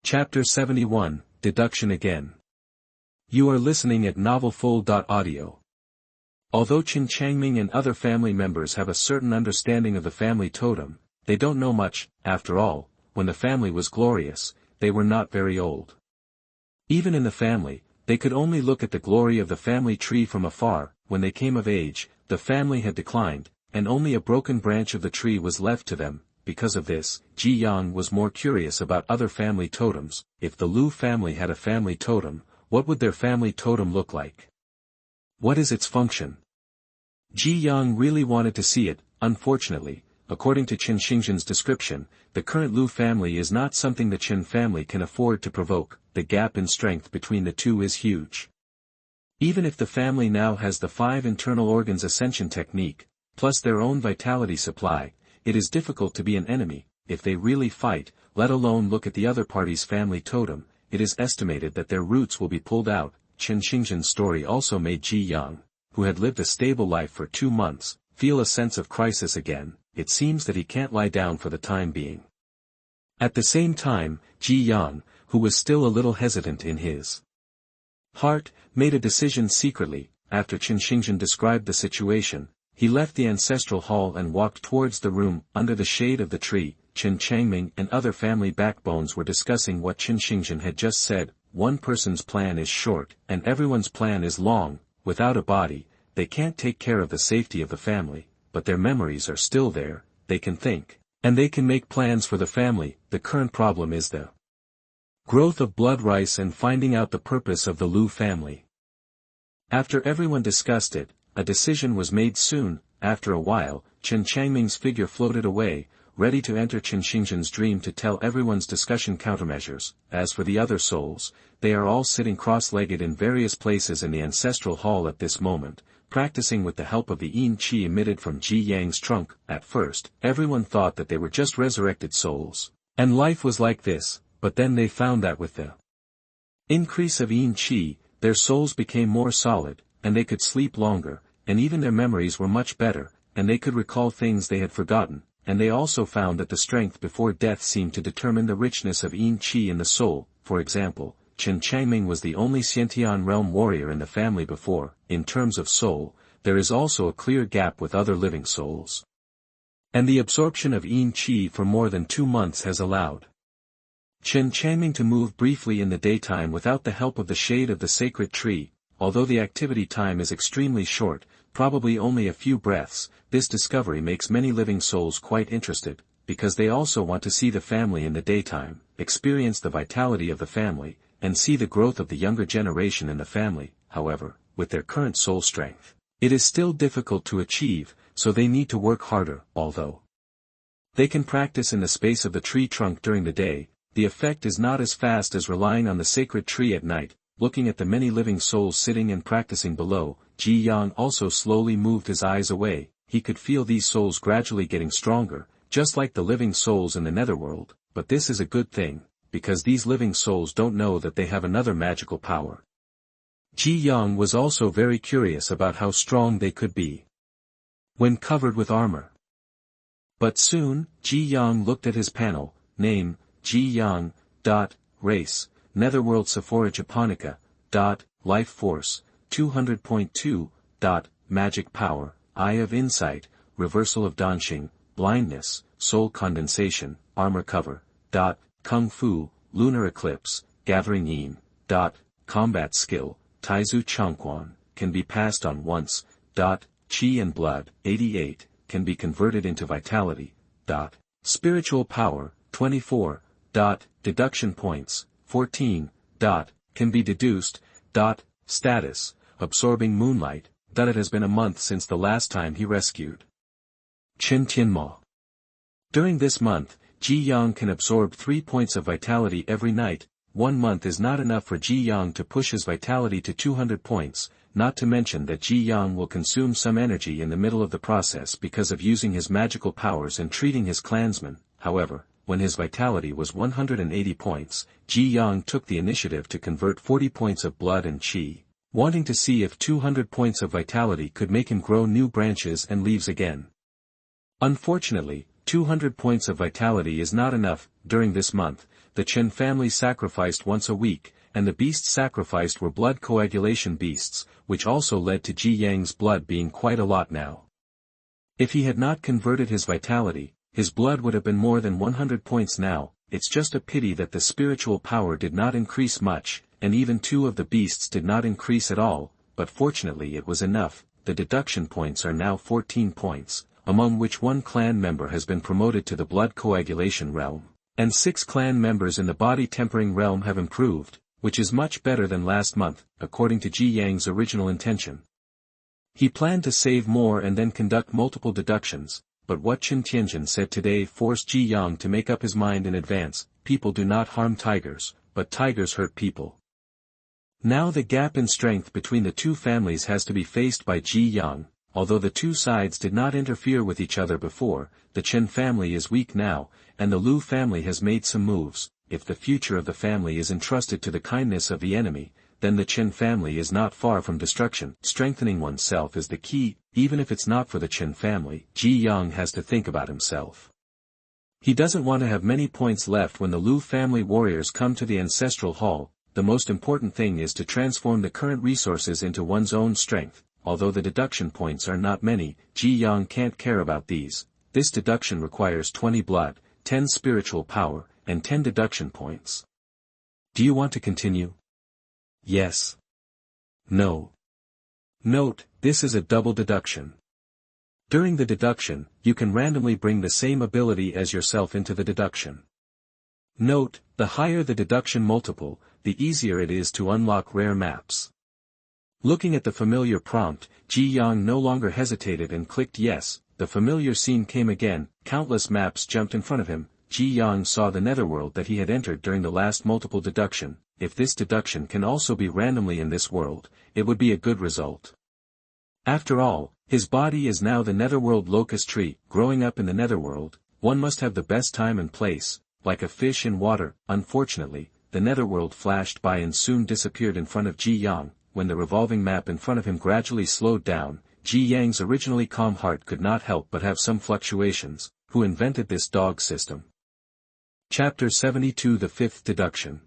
Chapter 71, Deduction Again. You are listening at novelfull.audio. Although Qin Changming and other family members have a certain understanding of the family totem, they don't know much. After all, when the family was glorious, they were not very old. Even in the family, they could only look at the glory of the family tree from afar. When they came of age, the family had declined, and only a broken branch of the tree was left to them. Because of this, Ji Yang was more curious about other family totems. If the Lu family had a family totem, what would their family totem look like? What is its function? Ji Yang really wanted to see it. Unfortunately, according to Qin Xingzhen's description, the current Lu family is not something the Qin family can afford to provoke. The gap in strength between the two is huge. Even if the family now has the 5 internal organs ascension technique, plus their own vitality supply, it is difficult to be an enemy, if they really fight, let alone look at the other party's family totem. It is estimated that their roots will be pulled out. Qin Xingzhen's story also made Ji Yang, who had lived a stable life for 2 months, feel a sense of crisis again. It seems that he can't lie down for the time being. At the same time, Ji Yang, who was still a little hesitant in his heart, made a decision secretly. After Qin Xingzhen described the situation, he left the ancestral hall and walked towards the room. Under the shade of the tree, Qin Changming and other family backbones were discussing what Qin Xingzhen had just said. One person's plan is short, and everyone's plan is long. Without a body, they can't take care of the safety of the family, but their memories are still there. They can think, and they can make plans for the family. The current problem is the growth of blood rice and finding out the purpose of the Lu family. After everyone discussed it, a decision was made soon. After a while, Qin Changming's figure floated away, ready to enter Qin Xingzhen's dream to tell everyone's discussion countermeasures. As for the other souls, they are all sitting cross-legged in various places in the ancestral hall at this moment, practicing with the help of the yin qi emitted from Ji Yang's trunk. At first, everyone thought that they were just resurrected souls, and life was like this, but then they found that with the increase of yin qi, their souls became more solid, and they could sleep longer, and even their memories were much better, and they could recall things they had forgotten. And they also found that the strength before death seemed to determine the richness of yin qi in the soul. For example, Qin Changming was the only Xiantian realm warrior in the family before. In terms of soul, there is also a clear gap with other living souls. And the absorption of yin qi for more than 2 months has allowed Qin Changming to move briefly in the daytime without the help of the shade of the sacred tree. Although the activity time is extremely short, probably only a few breaths, this discovery makes many living souls quite interested, because they also want to see the family in the daytime, experience the vitality of the family, and see the growth of the younger generation in the family. However, with their current soul strength, it is still difficult to achieve, so they need to work harder. Although they can practice in the space of the tree trunk during the day, the effect is not as fast as relying on the sacred tree at night. Looking at the many living souls sitting and practicing below, Ji Yang also slowly moved his eyes away. He could feel these souls gradually getting stronger, just like the living souls in the netherworld. But this is a good thing, because these living souls don't know that they have another magical power. Ji Yang was also very curious about how strong they could be when covered with armor. But soon, Ji Yang looked at his panel. Name, Ji Yang. Race, Netherworld Sephora Japonica. Life Force, 200.2. Magic Power, Eye of Insight, Reversal of Danxing, Blindness, Soul Condensation, Armor Cover. Kung Fu, Lunar Eclipse, Gathering Yin. Combat Skill, Taizu Changquan, can be passed on once. Qi and Blood, 88, can be converted into Vitality. Spiritual Power, 24. Deduction Points, 14. Can be deduced. Status, Absorbing Moonlight. It has been a month since the last time he rescued Qin Tianma. During this month, Ji Yang can absorb 3 points of vitality every night. 1 month is not enough for Ji Yang to push his vitality to 200 points, not to mention that Ji Yang will consume some energy in the middle of the process because of using his magical powers and treating his clansmen. However, when his vitality was 180 points, Ji Yang took the initiative to convert 40 points of blood and qi, wanting to see if 200 points of vitality could make him grow new branches and leaves again. Unfortunately, 200 points of vitality is not enough. during this month, the Chen family sacrificed once a week, and the beasts sacrificed were blood coagulation beasts, which also led to Ji Yang's blood being quite a lot now. If he had not converted his vitality, his blood would have been more than 100 points now. It's just a pity that the spiritual power did not increase much, and even 2 of the beasts did not increase at all, but fortunately it was enough. The deduction points are now 14 points, among which 1 clan member has been promoted to the blood coagulation realm, and 6 clan members in the body tempering realm have improved, which is much better than last month, according to Ji Yang's original intention. He planned to save more and then conduct multiple deductions, but what Chen Tianjin said today forced Ji Yang to make up his mind in advance. People do not harm tigers, but tigers hurt people. Now the gap in strength between the 2 families has to be faced by Ji Yang. Although the 2 sides did not interfere with each other before, the Chen family is weak now, and the Lu family has made some moves. If the future of the family is entrusted to the kindness of the enemy, then the Chen family is not far from destruction. Strengthening oneself is the key. Even if it's not for the Chen family, Ji Yang has to think about himself. He doesn't want to have many points left when the Lu family warriors come to the ancestral hall. The most important thing is to transform the current resources into one's own strength. Although the deduction points are not many, Ji Yang can't care about these. This deduction requires 20 blood, 10 spiritual power, and 10 deduction points. Do you want to continue? Yes. No. Note, this is a double deduction. During the deduction, you can randomly bring the same ability as yourself into the deduction. Note, the higher the deduction multiple, the easier it is to unlock rare maps. Looking at the familiar prompt, Ji Yang no longer hesitated and clicked yes. The familiar scene came again. Countless maps jumped in front of him. Ji Yang saw the netherworld that he had entered during the last multiple deduction. If this deduction can also be randomly in this world, it would be a good result. After all, his body is now the netherworld locust tree. Growing up in the netherworld, one must have the best time and place, like a fish in water. Unfortunately, the netherworld flashed by and soon disappeared in front of Ji Yang. When the revolving map in front of him gradually slowed down, Ji Yang's originally calm heart could not help but have some fluctuations. Who invented this dog system? Chapter 72, the 5th deduction.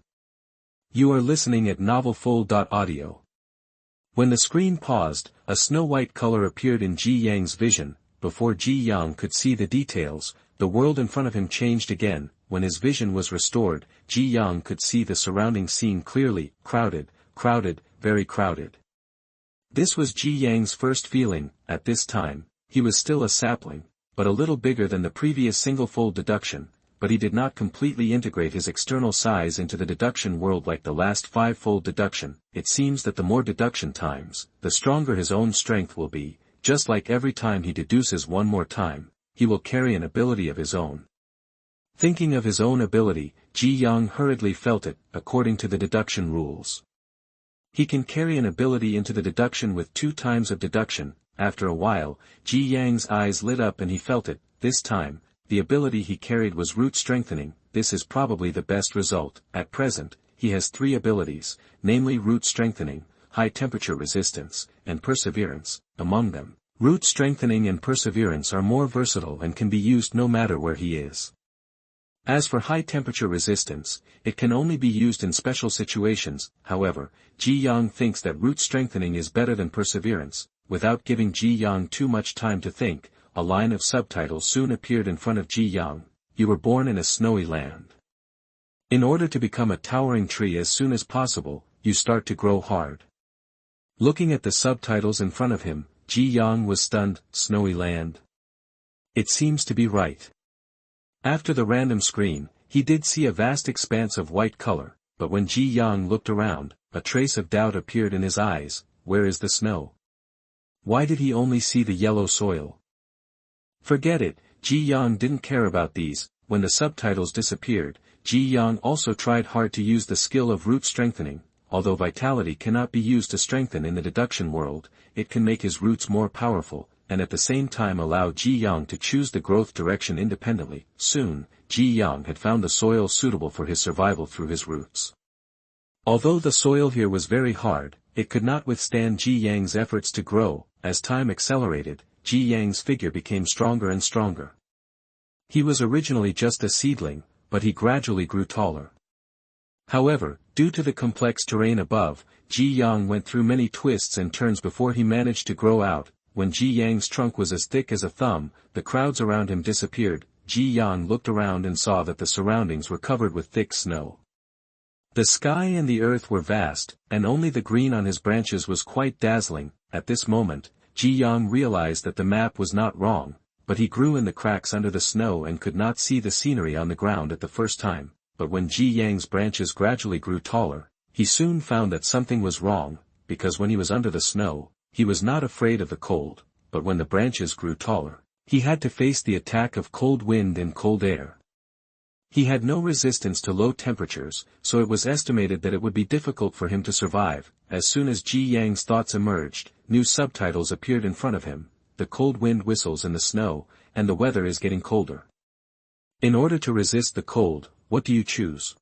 You are listening at novelfull.audio. When the screen paused, a snow-white color appeared in Ji Yang's vision. Before Ji Yang could see the details, the world in front of him changed again. When his vision was restored, Ji Yang could see the surrounding scene clearly. Crowded, crowded, very crowded. This was Ji Yang's first feeling. At this time, he was still a sapling, but a little bigger than the previous single-fold deduction, but he did not completely integrate his external size into the deduction world like the last 5-fold deduction. It seems that the more deduction times, the stronger his own strength will be. Just like every time he deduces one more time, he will carry an ability of his own. Thinking of his own ability, Ji Yang hurriedly felt it. According to the deduction rules, he can carry an ability into the deduction with 2 times of deduction. After a while, Ji Yang's eyes lit up and he felt it. This time, the ability he carried was root strengthening. This is probably the best result. At present, he has 3 abilities, namely root strengthening, high temperature resistance, and perseverance. Among them, root strengthening and perseverance are more versatile and can be used no matter where he is. As for high temperature resistance, it can only be used in special situations. However, Ji Yang thinks that root strengthening is better than perseverance. Without giving Ji Yang too much time to think, a line of subtitles soon appeared in front of Ji Yang. You were born in a snowy land. In order to become a towering tree as soon as possible, you start to grow hard. Looking at the subtitles in front of him, Ji Yang was stunned. Snowy land. It seems to be right. After the random screen, he did see a vast expanse of white color, but when Ji Yang looked around, a trace of doubt appeared in his eyes. Where is the snow? Why did he only see the yellow soil? Forget it, Ji Yang didn't care about these. When the subtitles disappeared, Ji Yang also tried hard to use the skill of root strengthening. Although vitality cannot be used to strengthen in the deduction world, it can make his roots more powerful, and at the same time allow Ji Yang to choose the growth direction independently. Soon, Ji Yang had found the soil suitable for his survival through his roots. Although the soil here was very hard, it could not withstand Ji Yang's efforts to grow. As time accelerated, Ji Yang's figure became stronger and stronger. He was originally just a seedling, but he gradually grew taller. However, due to the complex terrain above, Ji Yang went through many twists and turns before he managed to grow out. When Ji Yang's trunk was as thick as a thumb, the crowds around him disappeared. Ji Yang looked around and saw that the surroundings were covered with thick snow. The sky and the earth were vast, and only the green on his branches was quite dazzling. At this moment, Ji Yang realized that the map was not wrong, but he grew in the cracks under the snow and could not see the scenery on the ground at the first time. But when Ji Yang's branches gradually grew taller, he soon found that something was wrong, because when he was under the snow, he was not afraid of the cold, but when the branches grew taller, he had to face the attack of cold wind and cold air. He had no resistance to low temperatures, so it was estimated that it would be difficult for him to survive. As soon as Ji Yang's thoughts emerged, new subtitles appeared in front of him. The cold wind whistles in the snow, and the weather is getting colder. In order to resist the cold, what do you choose?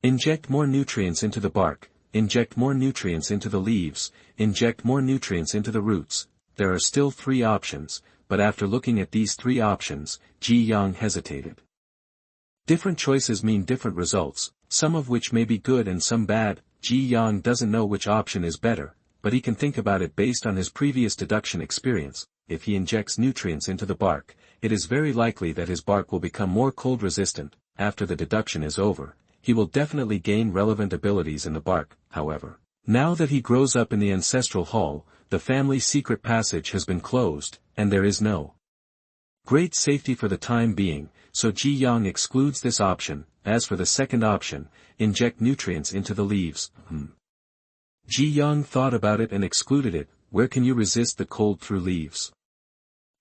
Inject more nutrients into the bark, inject more nutrients into the leaves, inject more nutrients into the roots. There are still 3 options, but after looking at these 3 options, Ji Yang hesitated. Different choices mean different results, some of which may be good and some bad. Ji Yang doesn't know which option is better, but he can think about it based on his previous deduction experience. If he injects nutrients into the bark, it is very likely that his bark will become more cold resistant. After the deduction is over, he will definitely gain relevant abilities in the bark. However, now that he grows up in the ancestral hall, the family secret passage has been closed, and there is no great safety for the time being, so Ji Yang excludes this option. As for the second option, inject nutrients into the leaves. Ji Yang thought about it and excluded it. Where can you resist the cold through leaves?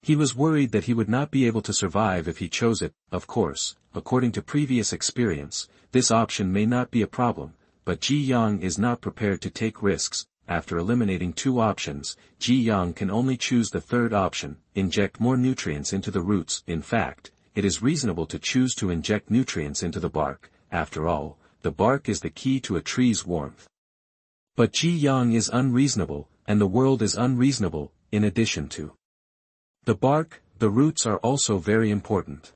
He was worried that he would not be able to survive if he chose it. Of course, according to previous experience, this option may not be a problem, but Ji Yang is not prepared to take risks. After eliminating 2 options, Ji Yang can only choose the third option, inject more nutrients into the roots. In fact, it is reasonable to choose to inject nutrients into the bark. After all, the bark is the key to a tree's warmth. But Ji Yang is unreasonable, and the world is unreasonable. In addition to the bark, the roots are also very important.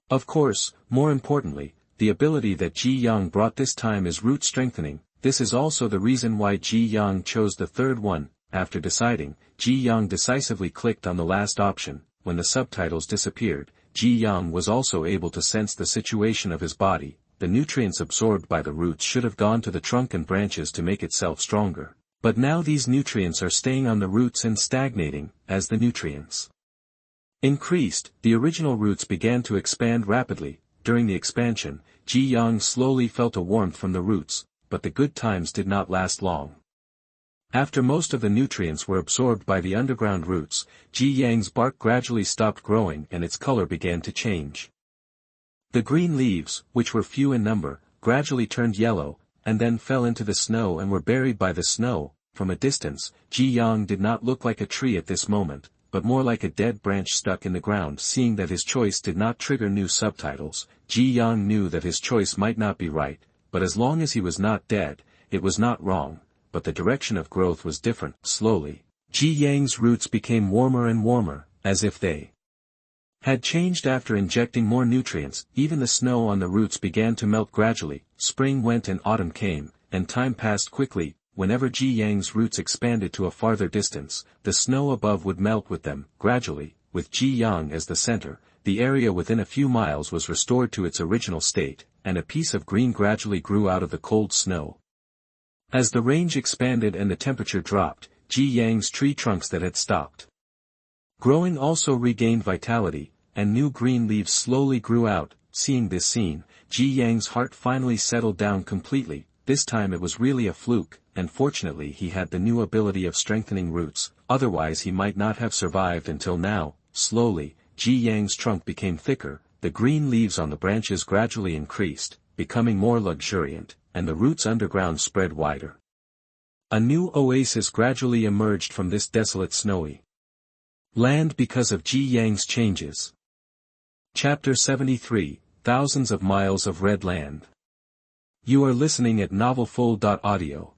Of course, more importantly, the ability that Ji Yang brought this time is root strengthening. This is also the reason why Ji Yang chose the third one. After deciding, Ji Yang decisively clicked on the last option. When the subtitles disappeared, Ji Yang was also able to sense the situation of his body. The nutrients absorbed by the roots should have gone to the trunk and branches to make itself stronger. But now these nutrients are staying on the roots and stagnating. As the nutrients increased, the original roots began to expand rapidly. During the expansion, Ji Yang slowly felt a warmth from the roots, but the good times did not last long. After most of the nutrients were absorbed by the underground roots, Ji Yang's bark gradually stopped growing and its color began to change. The green leaves, which were few in number, gradually turned yellow, and then fell into the snow and were buried by the snow. From a distance, Ji Yang did not look like a tree at this moment, but more like a dead branch stuck in the ground. Seeing that his choice did not trigger new subtitles, Ji Yang knew that his choice might not be right, but as long as he was not dead, it was not wrong. But the direction of growth was different. Slowly, Ji Yang's roots became warmer and warmer, as if they had changed after injecting more nutrients. Even the snow on the roots began to melt gradually. Spring went and autumn came, and time passed quickly. Whenever Ji Yang's roots expanded to a farther distance, the snow above would melt with them. Gradually, with Ji Yang as the center, the area within a few miles was restored to its original state, and a piece of green gradually grew out of the cold snow. As the range expanded and the temperature dropped, Ji Yang's tree trunks that had stopped growing also regained vitality, and new green leaves slowly grew out. Seeing this scene, Ji Yang's heart finally settled down completely. This time it was really a fluke, and fortunately he had the new ability of strengthening roots, otherwise he might not have survived until now. Slowly, Ji Yang's trunk became thicker, the green leaves on the branches gradually increased, becoming more luxuriant, and the roots underground spread wider. A new oasis gradually emerged from this desolate snowy land because of Ji Yang's changes. Chapter 73, Thousands of Miles of Red Land. You are listening at novelfull.audio.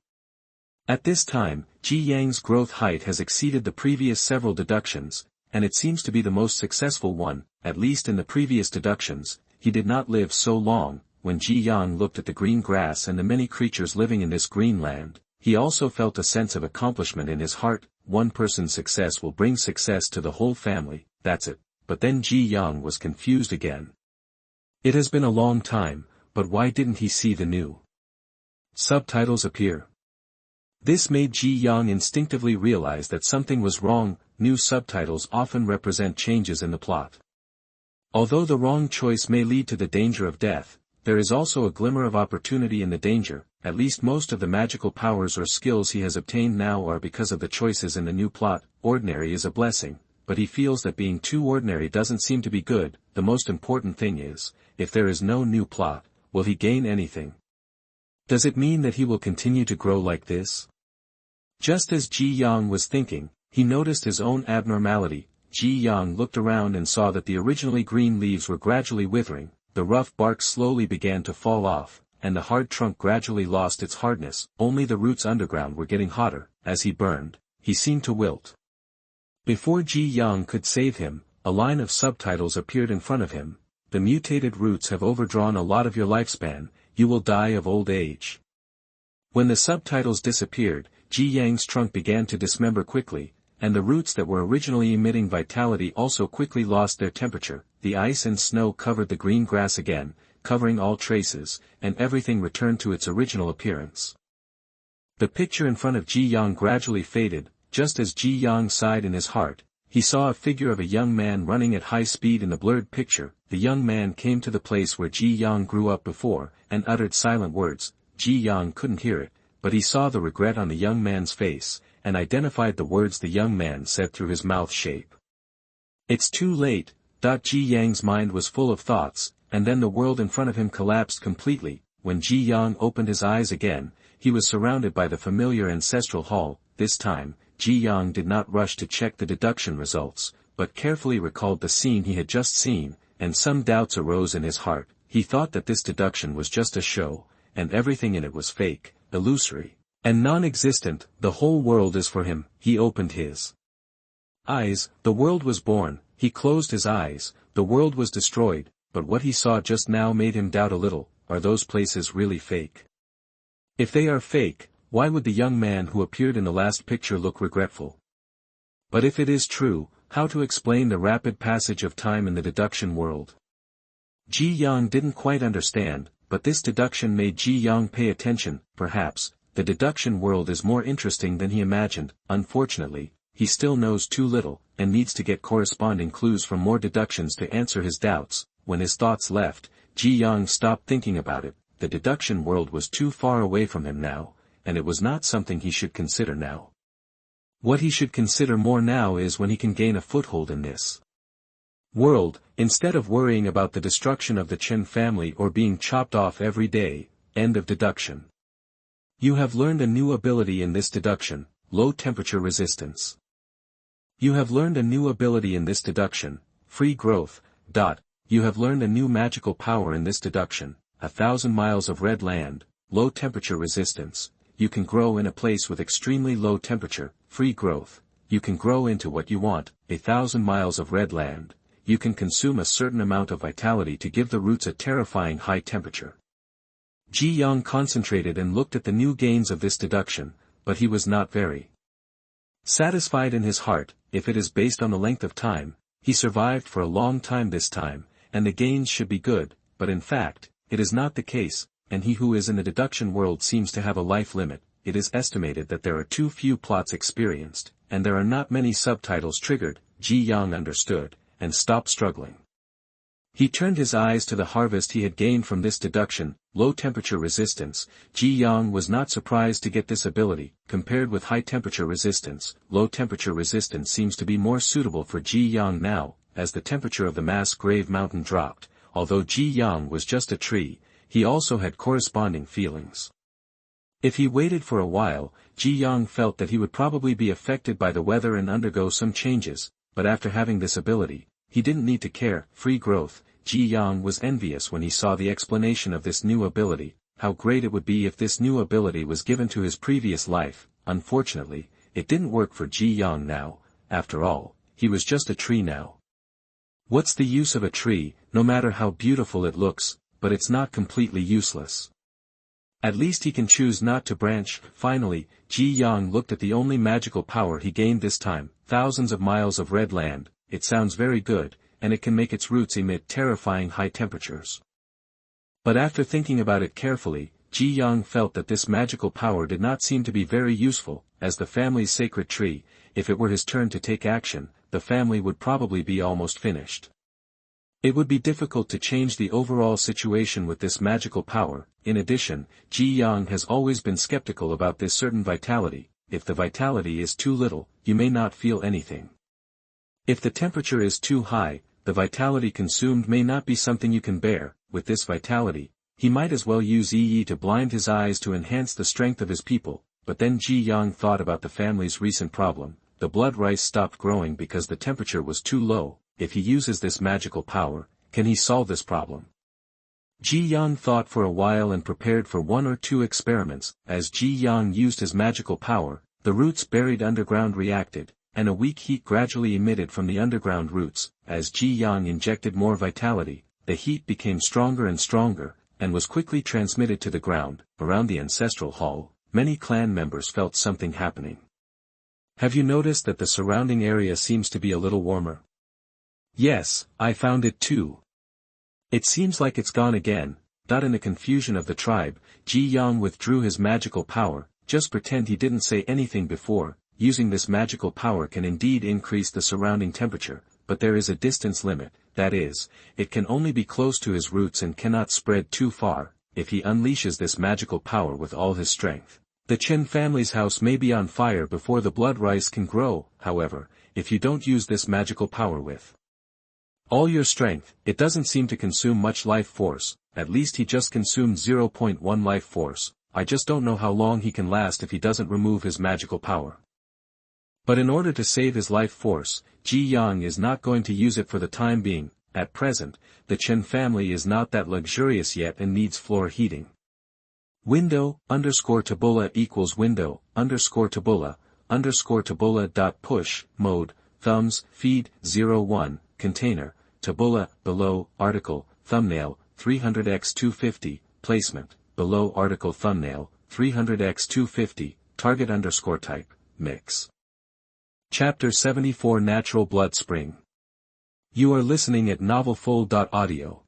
At this time, Ji Yang's growth height has exceeded the previous several deductions, and it seems to be the most successful one. At least in the previous deductions, he did not live so long. When Ji Yang looked at the green grass and the many creatures living in this green land, he also felt a sense of accomplishment in his heart. One person's success will bring success to the whole family, that's it. But then Ji Yang was confused again. It has been a long time, but why didn't he see the new subtitles appear? This made Ji Yang instinctively realize that something was wrong. New subtitles often represent changes in the plot. Although the wrong choice may lead to the danger of death, there is also a glimmer of opportunity in the danger. At least most of the magical powers or skills he has obtained now are because of the choices in the new plot. Ordinary is a blessing, but he feels that being too ordinary doesn't seem to be good. The most important thing is, if there is no new plot, will he gain anything? Does it mean that he will continue to grow like this? Just as Ji Yang was thinking, he noticed his own abnormality. Ji Yang looked around and saw that the originally green leaves were gradually withering, the rough bark slowly began to fall off, and the hard trunk gradually lost its hardness. Only the roots underground were getting hotter. As he burned, he seemed to wilt. Before Ji Yang could save him, a line of subtitles appeared in front of him. The mutated roots have overdrawn a lot of your lifespan, you will die of old age. When the subtitles disappeared, Ji Yang's trunk began to dismember quickly, and the roots that were originally emitting vitality also quickly lost their temperature. The ice and snow covered the green grass again, covering all traces, and everything returned to its original appearance. The picture in front of Ji Yang gradually faded. Just as Ji Yang sighed in his heart, he saw a figure of a young man running at high speed in the blurred picture. The young man came to the place where Ji Yang grew up before, and uttered silent words. Ji Yang couldn't hear it, but he saw the regret on the young man's face, and identified the words the young man said through his mouth shape. It's too late. Ji Yang's mind was full of thoughts, and then the world in front of him collapsed completely. When Ji Yang opened his eyes again, he was surrounded by the familiar ancestral hall. This time, Ji Yang did not rush to check the deduction results, but carefully recalled the scene he had just seen, and some doubts arose in his heart. He thought that this deduction was just a show, and everything in it was fake, illusory, and non-existent. The whole world is for him. He opened his eyes. The world was born. He closed his eyes. The world was destroyed, but what he saw just now made him doubt a little. Are those places really fake? If they are fake, why would the young man who appeared in the last picture look regretful? But if it is true, how to explain the rapid passage of time in the deduction world? Ji Yang didn't quite understand, but this deduction made Ji Yang pay attention. Perhaps, the deduction world is more interesting than he imagined. Unfortunately, he still knows too little, and needs to get corresponding clues from more deductions to answer his doubts. When his thoughts left, Ji Yang stopped thinking about it. The deduction world was too far away from him now, and it was not something he should consider now. What he should consider more now is when he can gain a foothold in this world, instead of worrying about the destruction of the Chen family or being chopped off every day. End of deduction. You have learned a new ability in this deduction, low temperature resistance. You have learned a new ability in this deduction, free growth. You have learned a new magical power in this deduction, 1,000 miles of red land, low temperature resistance. You can grow in a place with extremely low temperature, free growth. You can grow into what you want, 1,000 miles of red land. You can consume a certain amount of vitality to give the roots a terrifying high temperature. Ji Yang concentrated and looked at the new gains of this deduction, but he was not very satisfied in his heart. If it is based on the length of time, he survived for a long time this time, and the gains should be good, but in fact, it is not the case, and he who is in the deduction world seems to have a life limit. It is estimated that there are too few plots experienced, and there are not many subtitles triggered. Ji Yang understood, and stopped struggling. He turned his eyes to the harvest he had gained from this deduction, low temperature resistance. Ji Yang was not surprised to get this ability. Compared with high temperature resistance, low temperature resistance seems to be more suitable for Ji Yang now. As the temperature of the mass grave mountain dropped, although Ji Yang was just a tree, he also had corresponding feelings. If he waited for a while, Ji Yang felt that he would probably be affected by the weather and undergo some changes, but after having this ability, he didn't need to care. Free growth. Ji Yang was envious when he saw the explanation of this new ability. How great it would be if this new ability was given to his previous life. Unfortunately, it didn't work for Ji Yang now. After all, he was just a tree now. What's the use of a tree, no matter how beautiful it looks, but it's not completely useless. At least he can choose not to branch. Finally, Ji Yang looked at the only magical power he gained this time, thousands of miles of red land. It sounds very good, and it can make its roots emit terrifying high temperatures. But after thinking about it carefully, Ji Yang felt that this magical power did not seem to be very useful. As the family's sacred tree, if it were his turn to take action, the family would probably be almost finished. It would be difficult to change the overall situation with this magical power. In addition, Ji Yang has always been skeptical about this certain vitality. If the vitality is too little, you may not feel anything. If the temperature is too high, the vitality consumed may not be something you can bear. With this vitality, he might as well use Yi to blind his eyes to enhance the strength of his people. But then Ji Yang thought about the family's recent problem. The blood rice stopped growing because the temperature was too low. If he uses this magical power, can he solve this problem? Ji Yang thought for a while and prepared for 1 or 2 experiments. As Ji Yang used his magical power, the roots buried underground reacted, and a weak heat gradually emitted from the underground roots. As Ji Yang injected more vitality, the heat became stronger and stronger, and was quickly transmitted to the ground. Around the ancestral hall, many clan members felt something happening. Have you noticed that the surrounding area seems to be a little warmer? Yes, I found it too. It seems like it's gone again. In the confusion of the tribe, Ji Yang withdrew his magical power. Just pretend he didn't say anything before. Using this magical power can indeed increase the surrounding temperature, but there is a distance limit. That is, it can only be close to his roots and cannot spread too far. If he unleashes this magical power with all his strength, the Chen family's house may be on fire before the blood rice can grow. However, if you don't use this magical power with all your strength, it doesn't seem to consume much life force. At least he just consumed 0.1 life force. I just don't know how long he can last if he doesn't remove his magical power. But in order to save his life force, Ji Yang is not going to use it for the time being. At present, the Chen family is not that luxurious yet and needs floor heating. Window_tabula equals window_tabula dot push mode thumbs feed 01 container tabula below article thumbnail 300x250 placement below article thumbnail 300x250 target_type mix. Chapter 74 Natural Blood Spring. You are listening at novelfull.audio.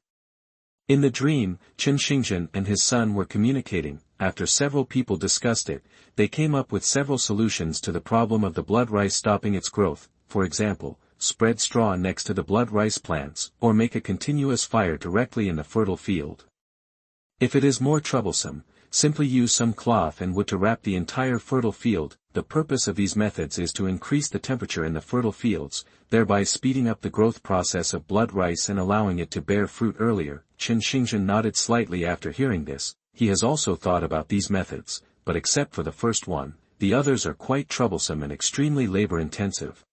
In the dream, Chen Xingzhen and his son were communicating. After several people discussed it, they came up with several solutions to the problem of the blood rice stopping its growth. For example, spread straw next to the blood rice plants, or make a continuous fire directly in the fertile field. If it is more troublesome, simply use some cloth and wood to wrap the entire fertile field. The purpose of these methods is to increase the temperature in the fertile fields, thereby speeding up the growth process of blood rice and allowing it to bear fruit earlier. Chen Xingzhen nodded slightly after hearing this. He has also thought about these methods, but except for the first one, the others are quite troublesome and extremely labor-intensive.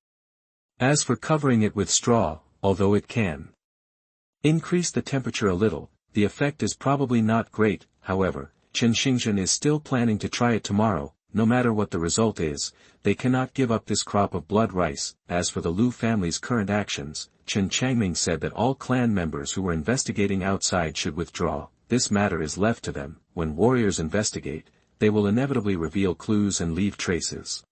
As for covering it with straw, although it can increase the temperature a little, the effect is probably not great. However, Chen Xingzhen is still planning to try it tomorrow. No matter what the result is, they cannot give up this crop of blood rice. As for the Lu family's current actions, Chen Changming said that all clan members who were investigating outside should withdraw. This matter is left to them. When warriors investigate, they will inevitably reveal clues and leave traces.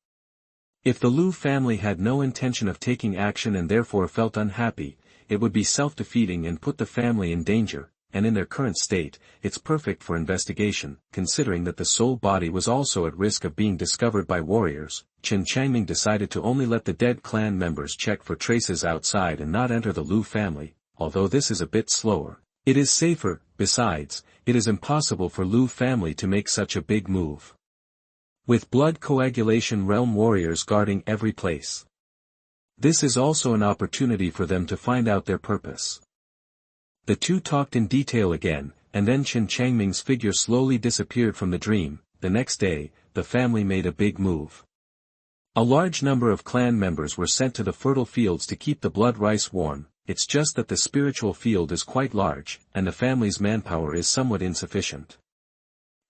If the Lu family had no intention of taking action and therefore felt unhappy, it would be self-defeating and put the family in danger. And in their current state, it's perfect for investigation. Considering that the soul body was also at risk of being discovered by warriors, Chen Changming decided to only let the dead clan members check for traces outside and not enter the Lu family. Although this is a bit slower, it is safer. Besides, it is impossible for Lu family to make such a big move with blood coagulation realm warriors guarding every place. This is also an opportunity for them to find out their purpose. The two talked in detail again, and then Chen Changming's figure slowly disappeared from the dream. The next day, the family made a big move. A large number of clan members were sent to the fertile fields to keep the blood rice warm. It's just that the spiritual field is quite large, and the family's manpower is somewhat insufficient.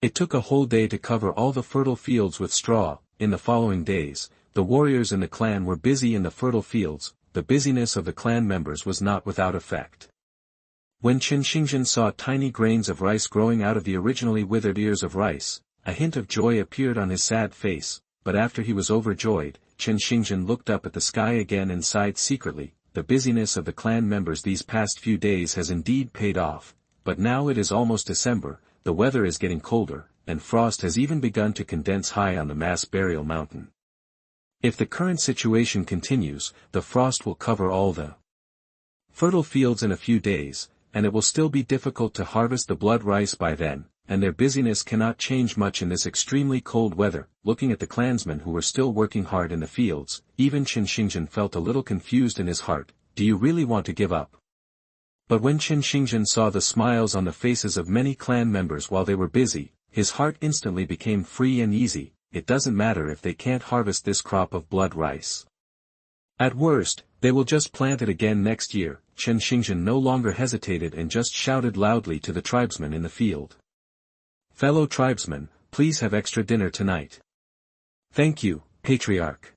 It took a whole day to cover all the fertile fields with straw. In the following days, the warriors in the clan were busy in the fertile fields. the busyness of the clan members was not without effect. When Chen Xingzhen saw tiny grains of rice growing out of the originally withered ears of rice, a hint of joy appeared on his sad face, but after he was overjoyed, Chen Xingzhen looked up at the sky again and sighed secretly. The busyness of the clan members these past few days has indeed paid off, but now it is almost December, the weather is getting colder, and frost has even begun to condense high on the mass burial mountain. If the current situation continues, the frost will cover all the fertile fields in a few days, and it will still be difficult to harvest the blood rice by then, and their busyness cannot change much in this extremely cold weather. Looking at the clansmen who were still working hard in the fields, even Chen Xingzhen felt a little confused in his heart. Do you really want to give up? But when Chen Xingzhen saw the smiles on the faces of many clan members while they were busy, his heart instantly became free and easy. It doesn't matter if they can't harvest this crop of blood rice. At worst, they will just plant it again next year. Chen Xingzhen no longer hesitated and just shouted loudly to the tribesmen in the field. Fellow tribesmen, please have extra dinner tonight. Thank you, Patriarch.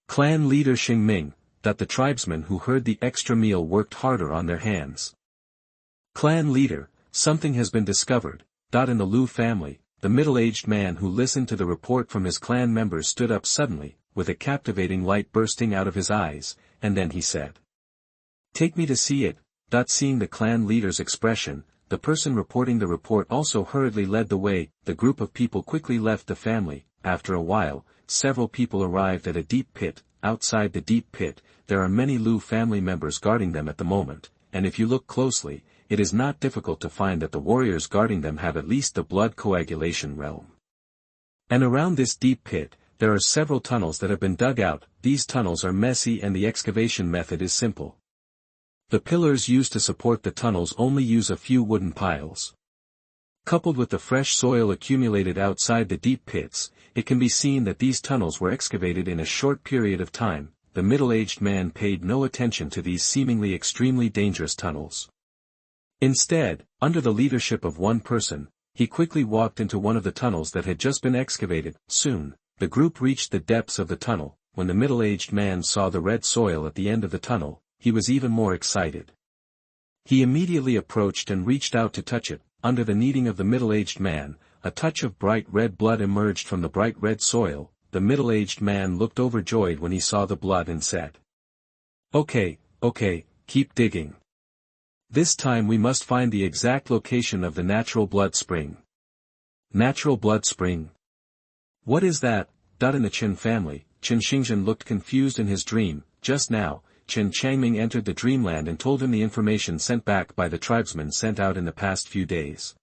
Clan leader Xingming, that the tribesmen who heard the extra meal worked harder on their hands. Clan leader, something has been discovered. In the Lu family, the middle-aged man who listened to the report from his clan members stood up suddenly, with a captivating light bursting out of his eyes, and then he said, "Take me to see it." Seeing the clan leader's expression, the person reporting the report also hurriedly led the way. The group of people quickly left the family. After a while, several people arrived at a deep pit. Outside the deep pit, there are many Lu family members guarding them at the moment, and if you look closely, it is not difficult to find that the warriors guarding them have at least the blood coagulation realm. And around this deep pit, there are several tunnels that have been dug out. These tunnels are messy and the excavation method is simple. The pillars used to support the tunnels only use a few wooden piles. Coupled with the fresh soil accumulated outside the deep pits, it can be seen that these tunnels were excavated in a short period of time. The middle-aged man paid no attention to these seemingly extremely dangerous tunnels. Instead, under the leadership of one person, he quickly walked into one of the tunnels that had just been excavated. Soon, the group reached the depths of the tunnel. When the middle-aged man saw the red soil at the end of the tunnel, he was even more excited. He immediately approached and reached out to touch it. Under the kneading of the middle-aged man, a touch of bright red blood emerged from the bright red soil. The middle-aged man looked overjoyed when he saw the blood and said, Okay, keep digging. This time we must find the exact location of the natural blood spring." Natural blood spring? What is that? In the Chen family, Chen Xingzhen looked confused in his dream. Just now, Chen Changming entered the dreamland and told him the information sent back by the tribesmen sent out in the past few days.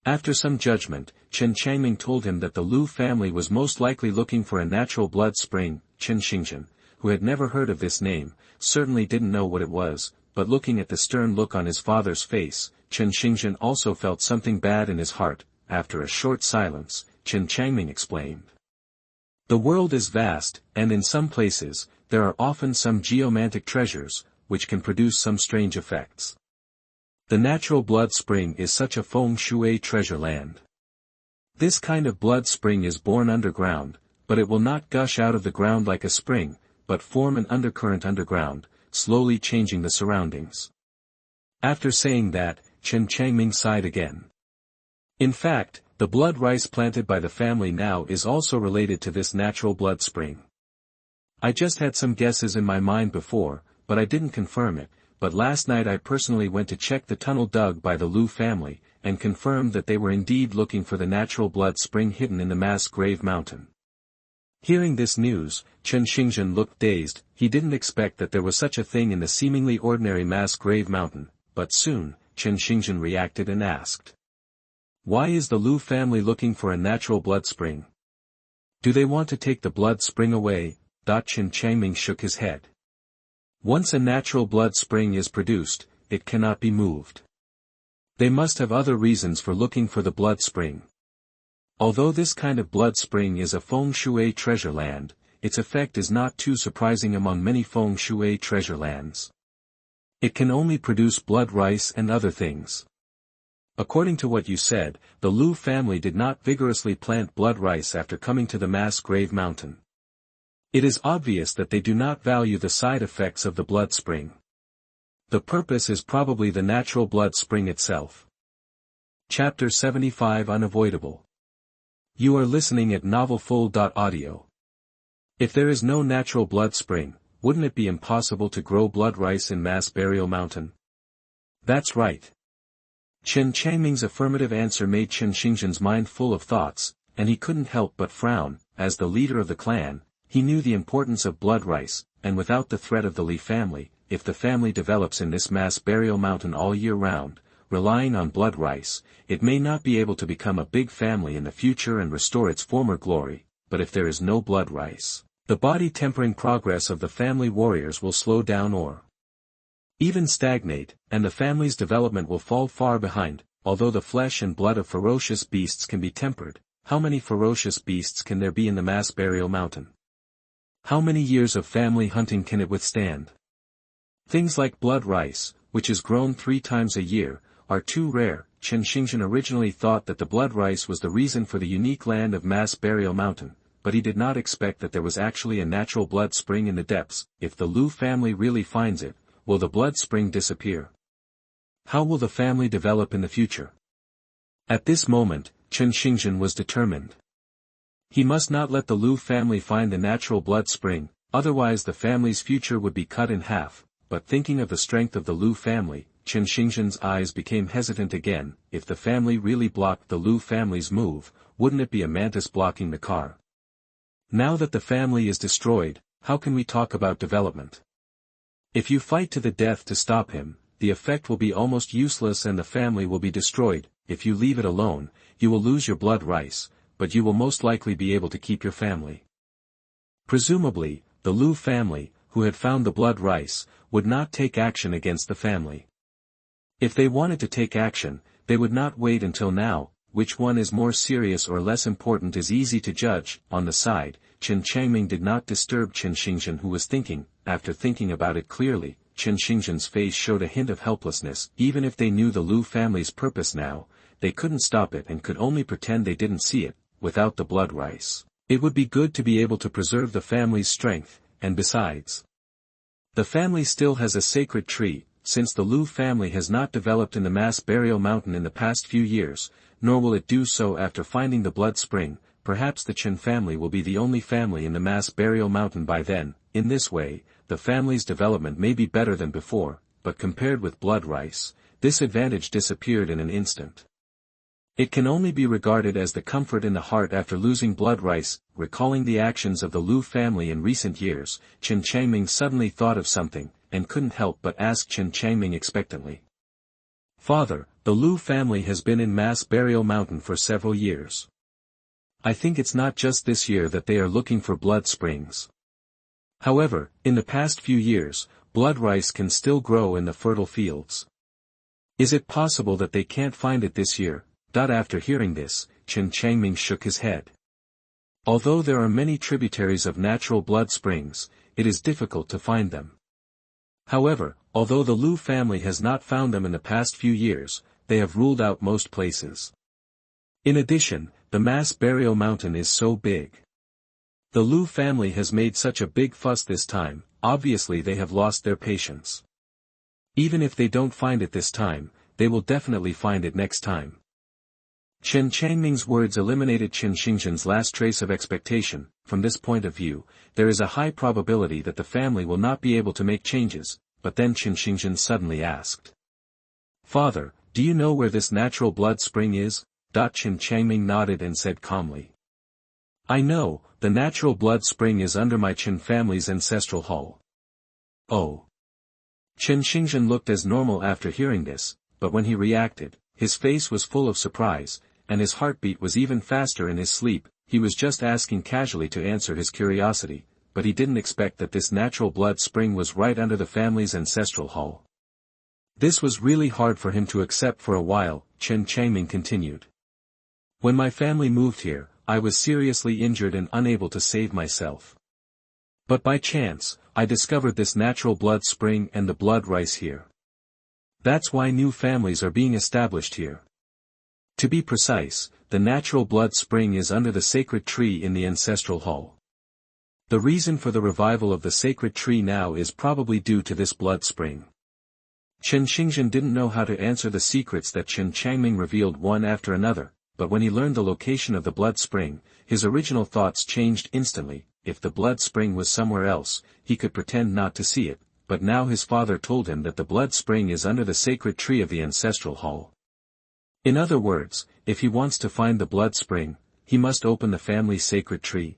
After some judgment, Chen Changming told him that the Lu family was most likely looking for a natural blood spring. Chen Xingzhen, who had never heard of this name, certainly didn't know what it was, but looking at the stern look on his father's face, Chen Xingzhen also felt something bad in his heart. After a short silence, Chen Changming explained. The world is vast, and in some places, there are often some geomantic treasures, which can produce some strange effects. The natural blood spring is such a feng shui treasure land. This kind of blood spring is born underground, but it will not gush out of the ground like a spring, but form an undercurrent underground, slowly changing the surroundings. After saying that, Chen Changming sighed again. In fact, the blood rice planted by the family now is also related to this natural blood spring. I just had some guesses in my mind before, but I didn't confirm it, but last night I personally went to check the tunnel dug by the Lu family, and confirmed that they were indeed looking for the natural blood spring hidden in the mass grave mountain. Hearing this news, Chen Xingzhen looked dazed. He didn't expect that there was such a thing in the seemingly ordinary mass grave mountain, but soon, Chen Xingzhen reacted and asked. Why is the Lu family looking for a natural blood spring? Do they want to take the blood spring away? Chen Changming shook his head. Once a natural blood spring is produced, it cannot be moved. They must have other reasons for looking for the blood spring. Although this kind of blood spring is a feng shui treasure land, its effect is not too surprising among many feng shui treasure lands. It can only produce blood rice and other things. According to what you said, the Lu family did not vigorously plant blood rice after coming to the mass grave mountain. It is obvious that they do not value the side effects of the blood spring. The purpose is probably the natural blood spring itself. Chapter 75 Unavoidable. You are listening at novelfull.audio. If there is no natural blood spring, wouldn't it be impossible to grow blood rice in Mass Burial Mountain? That's right. Chen Changming's affirmative answer made Chen Xingzhen's mind full of thoughts, and he couldn't help but frown. As the leader of the clan, he knew the importance of blood rice, and without the threat of the Li family, if the family develops in this Mass Burial Mountain all year round, relying on blood rice, it may not be able to become a big family in the future and restore its former glory, but if there is no blood rice, the body-tempering progress of the family warriors will slow down or even stagnate, and the family's development will fall far behind. Although the flesh and blood of ferocious beasts can be tempered, how many ferocious beasts can there be in the Mass Burial Mountain? How many years of family hunting can it withstand? Things like blood rice, which is grown 3 times a year, are too rare. Chen Xingzhen originally thought that the blood rice was the reason for the unique land of Mass Burial Mountain, but he did not expect that there was actually a natural blood spring in the depths. If the Lu family really finds it, will the blood spring disappear? How will the family develop in the future? At this moment, Chen Xingzhen was determined. He must not let the Lu family find the natural blood spring, otherwise the family's future would be cut in half. But thinking of the strength of the Lu family, Chen Xingzhen's eyes became hesitant again. If the family really blocked the Lu family's move, wouldn't it be a mantis blocking the car? Now that the family is destroyed, how can we talk about development? If you fight to the death to stop him, the effect will be almost useless and the family will be destroyed. If you leave it alone, you will lose your blood rice, but you will most likely be able to keep your family. Presumably, the Lu family, who had found the blood rice, would not take action against the family. If they wanted to take action, they would not wait until now. Which one is more serious or less important is easy to judge. On the side, Chen Changming did not disturb Chen Xingzhen, who was thinking. After thinking about it clearly, Chen Xingzhen's face showed a hint of helplessness. Even if they knew the Lu family's purpose now, they couldn't stop it and could only pretend they didn't see it. Without the blood rice, it would be good to be able to preserve the family's strength, and besides, the family still has a sacred tree. Since the Lu family has not developed in the Mass Burial Mountain in the past few years, nor will it do so after finding the blood spring, perhaps the Chen family will be the only family in the Mass Burial Mountain by then. In this way, the family's development may be better than before, but compared with blood rice, this advantage disappeared in an instant. It can only be regarded as the comfort in the heart after losing blood rice. Recalling the actions of the Lu family in recent years, Chen Changming suddenly thought of something, and couldn't help but ask Chen Changming expectantly. Father, the Lu family has been in Mass Burial Mountain for several years. I think it's not just this year that they are looking for blood springs. However, in the past few years, blood rice can still grow in the fertile fields. Is it possible that they can't find it this year? After hearing this, Chen Changming shook his head. Although there are many tributaries of natural blood springs, it is difficult to find them. However, although the Lu family has not found them in the past few years, they have ruled out most places. In addition, the Mass Burial Mountain is so big. The Lu family has made such a big fuss this time. Obviously they have lost their patience. Even if they don't find it this time, they will definitely find it next time. Chen Changming's words eliminated Chen Xingzhen's last trace of expectation. From this point of view, there is a high probability that the family will not be able to make changes. But then Chen Xingzhen suddenly asked, Father, do you know where this natural blood spring is? Chen Changming nodded and said calmly, I know, the natural blood spring is under my Chen family's ancestral hall. Oh. Chen Xingzhen looked as normal after hearing this, but when he reacted, his face was full of surprise, and his heartbeat was even faster in his sleep. He was just asking casually to answer his curiosity, but he didn't expect that this natural blood spring was right under the family's ancestral hall. This was really hard for him to accept for a while. Chen Changming continued. When my family moved here, I was seriously injured and unable to save myself. But by chance, I discovered this natural blood spring and the blood rice here. That's why new families are being established here. To be precise, the natural blood spring is under the sacred tree in the ancestral hall. The reason for the revival of the sacred tree now is probably due to this blood spring. Chen Xingzhen didn't know how to answer the secrets that Chen Changming revealed one after another, but when he learned the location of the blood spring, his original thoughts changed instantly. If the blood spring was somewhere else, he could pretend not to see it, but now his father told him that the blood spring is under the sacred tree of the ancestral hall. In other words, if he wants to find the blood spring, he must open the family sacred tree.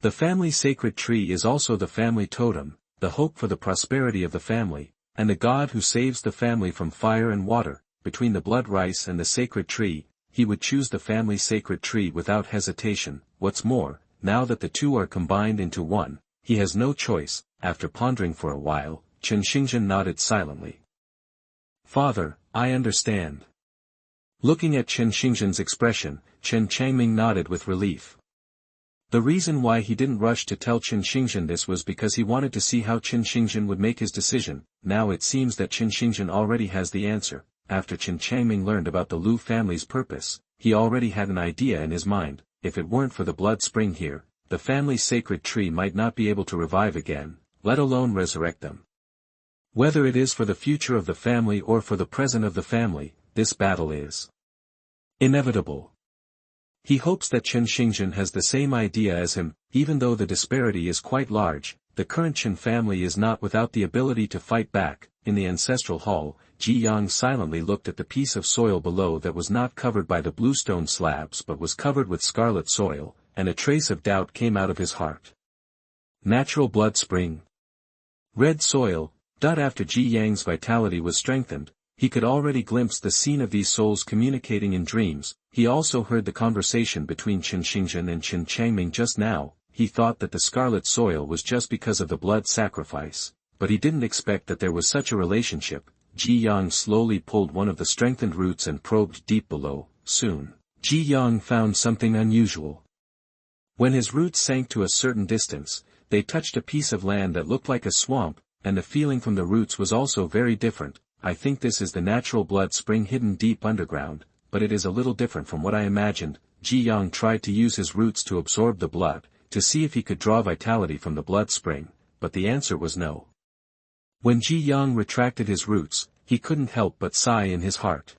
The family sacred tree is also the family totem, the hope for the prosperity of the family, and the god who saves the family from fire and water. Between the blood rice and the sacred tree, he would choose the family sacred tree without hesitation. What's more, now that the two are combined into one, he has no choice. After pondering for a while, Chen Xingzhen nodded silently. Father, I understand. Looking at Chen Xingzhen's expression, Chen Changming nodded with relief. The reason why he didn't rush to tell Chen Xingzhen this was because he wanted to see how Chen Xingzhen would make his decision. Now it seems that Chen Xingzhen already has the answer. After Chen Changming learned about the Lu family's purpose, he already had an idea in his mind. If it weren't for the blood spring here, the family's sacred tree might not be able to revive again, let alone resurrect them. Whether it is for the future of the family or for the present of the family, this battle is inevitable. He hopes that Chen Xingzhen has the same idea as him. Even though the disparity is quite large, the current Chen family is not without the ability to fight back. In the ancestral hall, Ji Yang silently looked at the piece of soil below that was not covered by the bluestone slabs but was covered with scarlet soil, and a trace of doubt came out of his heart. Natural blood spring. Red soil. After Ji Yang's vitality was strengthened, he could already glimpse the scene of these souls communicating in dreams. He also heard the conversation between Chen Xingzhen and Chen Changming just now. He thought that the scarlet soil was just because of the blood sacrifice, but he didn't expect that there was such a relationship. Ji Yang slowly pulled one of the strengthened roots and probed deep below. Soon, Ji Yang found something unusual. When his roots sank to a certain distance, they touched a piece of land that looked like a swamp, and the feeling from the roots was also very different. I think this is the natural blood spring hidden deep underground, but it is a little different from what I imagined. Ji Yang tried to use his roots to absorb the blood, to see if he could draw vitality from the blood spring, but the answer was no. When Ji Yang retracted his roots, he couldn't help but sigh in his heart.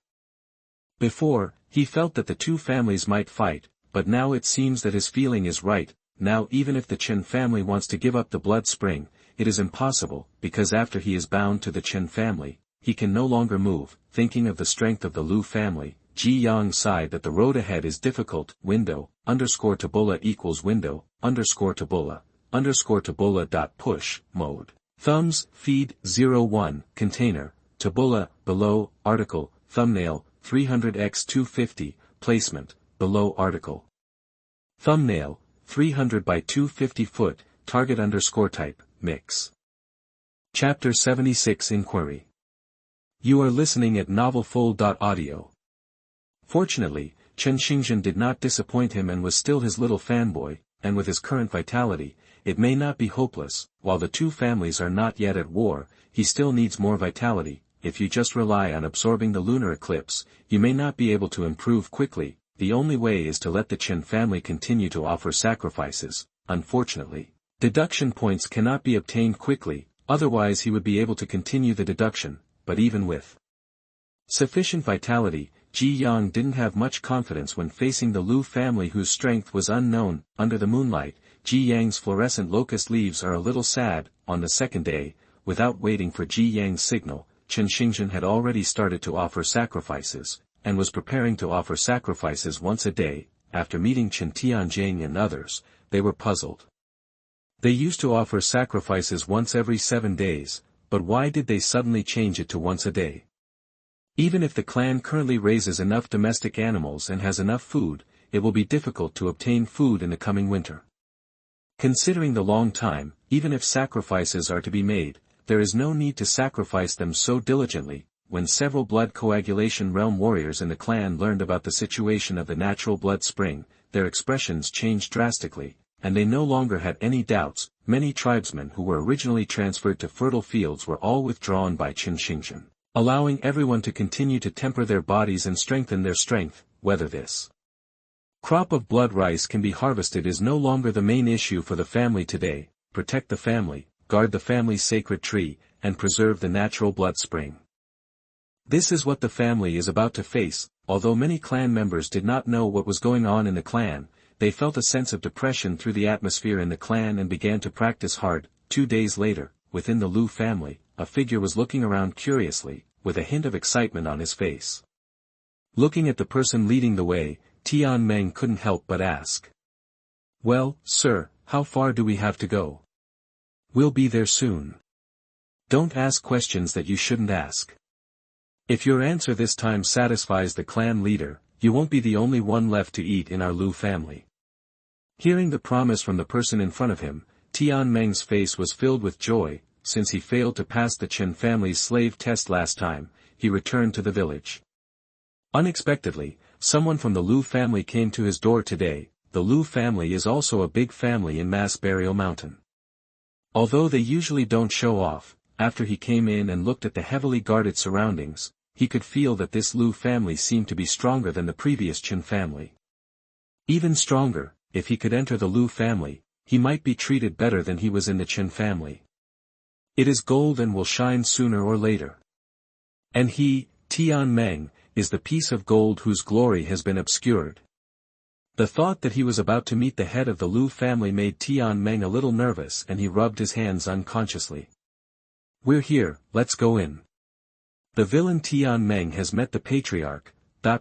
Before, he felt that the two families might fight, but now it seems that his feeling is right. Now even if the Chen family wants to give up the blood spring, it is impossible, because after he is bound to the Chen family, he can no longer move. Thinking of the strength of the Lu family, Ji Yang sighed that the road ahead is difficult. Window, _tabula equals window, _tabula dot push, mode. Thumbs, feed, 01, container, tabula, below, article, thumbnail, 300x250, placement, below article. Thumbnail, 300 by 250 foot, target _type, mix. Chapter 76 Inquiry. You are listening at novelfull.audio. Fortunately, Chen Xingzhen did not disappoint him and was still his little fanboy, and with his current vitality, it may not be hopeless. While the two families are not yet at war, he still needs more vitality. If you just rely on absorbing the lunar eclipse, you may not be able to improve quickly. The only way is to let the Chen family continue to offer sacrifices. Unfortunately, deduction points cannot be obtained quickly, otherwise he would be able to continue the deduction, but even with sufficient vitality, Ji Yang didn't have much confidence when facing the Lu family whose strength was unknown. Under the moonlight, Ji Yang's fluorescent locust leaves are a little sad. On the second day, without waiting for Ji Yang's signal, Chen Xingzhen had already started to offer sacrifices, and was preparing to offer sacrifices once a day. After meeting Chen Tianjing and others, they were puzzled. They used to offer sacrifices once every 7 days, but why did they suddenly change it to once a day? Even if the clan currently raises enough domestic animals and has enough food, it will be difficult to obtain food in the coming winter. Considering the long time, even if sacrifices are to be made, there is no need to sacrifice them so diligently. When several blood coagulation realm warriors in the clan learned about the situation of the natural blood spring, their expressions changed drastically, and they no longer had any doubts. Many tribesmen who were originally transferred to fertile fields were all withdrawn by Chen Xingzhen, allowing everyone to continue to temper their bodies and strengthen their strength. Whether this Crop of blood rice can be harvested is no longer the main issue for the family today. Protect the family, guard the family's sacred tree, and preserve the natural blood spring. This is what the family is about to face. Although many clan members did not know what was going on in the clan, they felt a sense of depression through the atmosphere in the clan and began to practice hard. 2 days later, within the Liu family, a figure was looking around curiously, with a hint of excitement on his face. Looking at the person leading the way, Tian Meng couldn't help but ask. "Well, sir, how far do we have to go?" "We'll be there soon." Don't ask questions that you shouldn't ask. If your answer this time satisfies the clan leader, you won't be the only one left to eat in our Liu family. Hearing the promise from the person in front of him, Tian Meng's face was filled with joy. Since he failed to pass the Chen family's slave test last time, he returned to the village. Unexpectedly, someone from the Liu family came to his door today. The Liu family is also a big family in Mass Burial Mountain. Although they usually don't show off, after he came in and looked at the heavily guarded surroundings, he could feel that this Liu family seemed to be stronger than the previous Chen family. Even stronger, if he could enter the Liu family, he might be treated better than he was in the Chen family. It is gold and will shine sooner or later. And he, Tian Meng, is the piece of gold whose glory has been obscured. The thought that he was about to meet the head of the Liu family made Tian Meng a little nervous and he rubbed his hands unconsciously. "We're here, let's go in." The villain Tian Meng has met the Patriarch.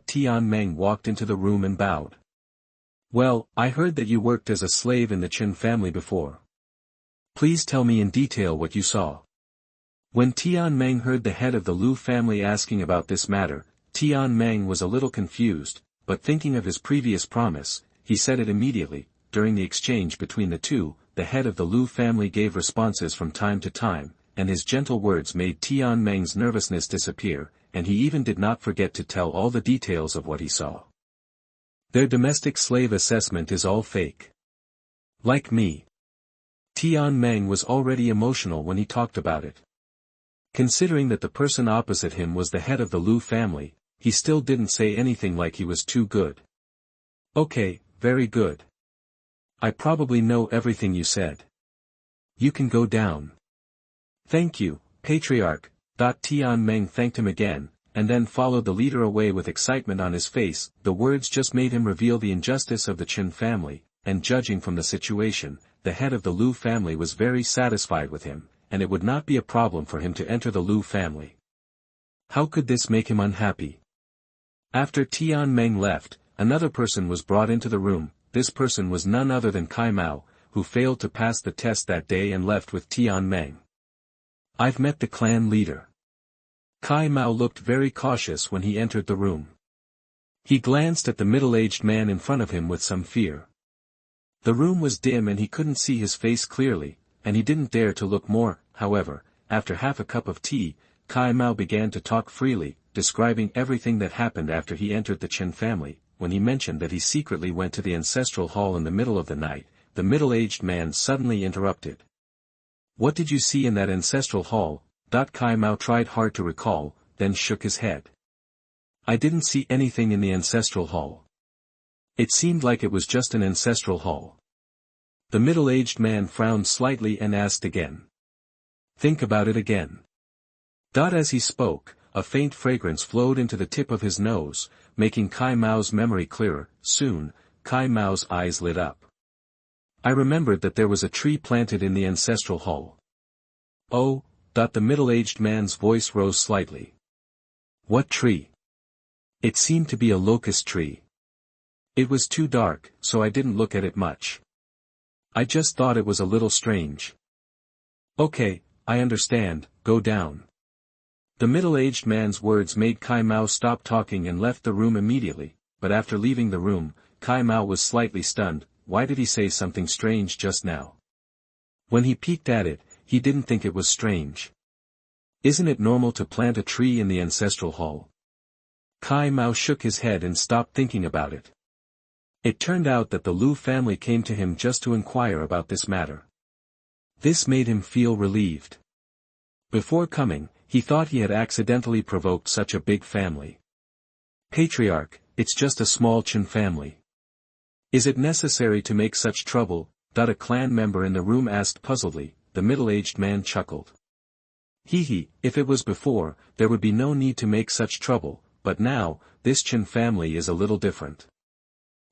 Tian Meng walked into the room and bowed. "Well, I heard that you worked as a slave in the Chen family before. Please tell me in detail what you saw." When Tian Meng heard the head of the Liu family asking about this matter, Tian Meng was a little confused, but thinking of his previous promise, he said it immediately. During the exchange between the two, the head of the Liu family gave responses from time to time, and his gentle words made Tian Meng's nervousness disappear, and he even did not forget to tell all the details of what he saw. Their domestic slave assessment is all fake. Like me. Tian Meng was already emotional when he talked about it. Considering that the person opposite him was the head of the Liu family, he still didn't say anything like he was too good. "Okay, very good. I probably know everything you said. You can go down." "Thank you, Patriarch." Tian Meng thanked him again, and then followed the leader away with excitement on his face. The words just made him reveal the injustice of the Chen family, and judging from the situation, the head of the Liu family was very satisfied with him, and it would not be a problem for him to enter the Liu family. How could this make him unhappy? After Tian Meng left, another person was brought into the room. This person was none other than Kai Mao, who failed to pass the test that day and left with Tian Meng. "I've met the clan leader." Kai Mao looked very cautious when he entered the room. He glanced at the middle-aged man in front of him with some fear. The room was dim and he couldn't see his face clearly, and he didn't dare to look more. However, after half a cup of tea, Kai Mao began to talk freely, describing everything that happened after he entered the Chen family. When he mentioned that he secretly went to the ancestral hall in the middle of the night, the middle-aged man suddenly interrupted. "What did you see in that ancestral hall?" Kai Mao tried hard to recall, then shook his head. "I didn't see anything in the ancestral hall. It seemed like it was just an ancestral hall." The middle-aged man frowned slightly and asked again. "Think about it again." As he spoke, a faint fragrance flowed into the tip of his nose, making Kai Mao's memory clearer. Soon, Kai Mao's eyes lit up. "I remembered that there was a tree planted in the ancestral hall." "Oh," the middle-aged man's voice rose slightly. "What tree?" "It seemed to be a locust tree. It was too dark, so I didn't look at it much. I just thought it was a little strange." "Okay, I understand, go down." The middle-aged man's words made Kai Mao stop talking and left the room immediately, but after leaving the room, Kai Mao was slightly stunned. Why did he say something strange just now? When he peeked at it, he didn't think it was strange. Isn't it normal to plant a tree in the ancestral hall? Kai Mao shook his head and stopped thinking about it. It turned out that the Liu family came to him just to inquire about this matter. This made him feel relieved. Before coming, he thought he had accidentally provoked such a big family. "Patriarch, it's just a small Chen family. Is it necessary to make such trouble? A clan member in the room asked puzzledly. The middle-aged man chuckled. Hee, if it was before, there would be no need to make such trouble, but now, this Chen family is a little different.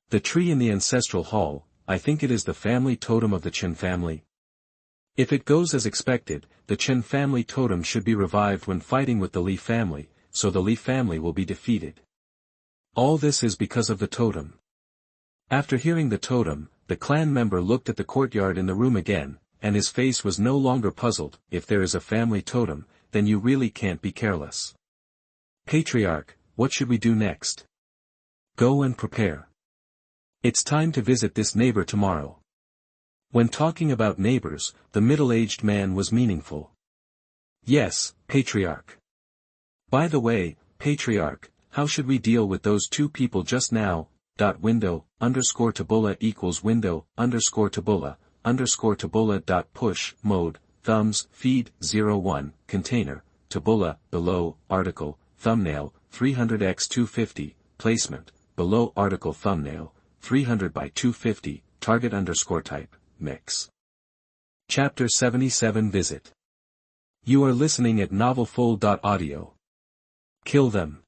The tree in the ancestral hall, I think it is the family totem of the Chen family. If it goes as expected, the Chen family totem should be revived when fighting with the Li family, so the Li family will be defeated. All this is because of the totem. After hearing the totem, the clan member looked at the courtyard in the room again, and his face was no longer puzzled. If there is a family totem, then you really can't be careless. Patriarch, what should we do next? Go and prepare. It's time to visit this neighbor tomorrow. When talking about neighbors, the middle-aged man was meaningful. Yes, Patriarch. By the way, Patriarch, how should we deal with those two people just now? Window, _tabula equals window, _tabula, _tabula. Push, mode, thumbs, feed, 01, container, tabula, below, article, thumbnail, 300x250, placement, below article thumbnail, 300 by 250, target _type, mix. Chapter 77 Visit. You are listening at novelfull.audio. Kill them.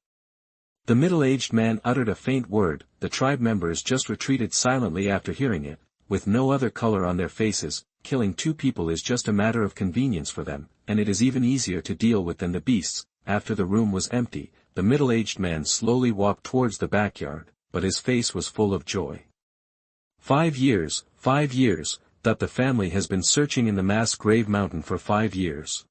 The middle-aged man uttered a faint word. The tribe members just retreated silently after hearing it, with no other color on their faces. Killing two people is just a matter of convenience for them, and it is even easier to deal with than the beasts. After the room was empty, the middle-aged man slowly walked towards the backyard, but his face was full of joy. 5 years, that the family has been searching in the mass grave mountain for 5 years.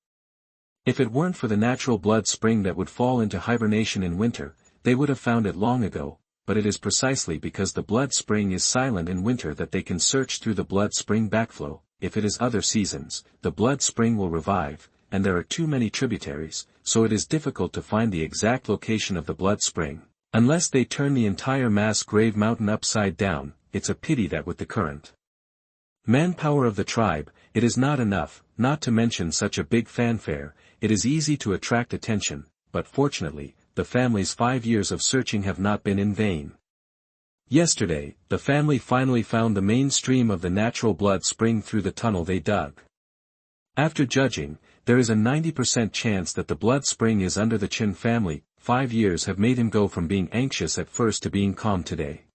If it weren't for the natural blood spring that would fall into hibernation in winter, they would have found it long ago, but it is precisely because the blood spring is silent in winter that they can search through the blood spring backflow. If it is other seasons, the blood spring will revive, and there are too many tributaries, so it is difficult to find the exact location of the blood spring. Unless they turn the entire mass grave mountain upside down, it's a pity that with the current manpower of the tribe, it is not enough. Not to mention such a big fanfare, it is easy to attract attention, but fortunately, the family's 5 years of searching have not been in vain. Yesterday, the family finally found the main stream of the natural blood spring through the tunnel they dug. After judging, there is a 90% chance that the blood spring is under the Chin family. 5 years have made him go from being anxious at first to being calm today.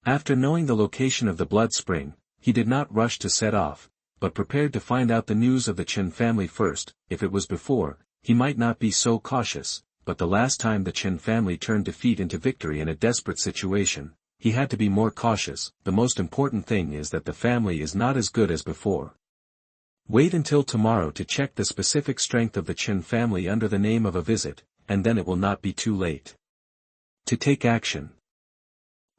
After knowing the location of the blood spring, he did not rush to set off, but prepared to find out the news of the Chin family first. If it was before, he might not be so cautious, but the last time the Chin family turned defeat into victory in a desperate situation, he had to be more cautious. The most important thing is that the family is not as good as before. Wait until tomorrow to check the specific strength of the Chin family under the name of a visit, and then it will not be too late to take action.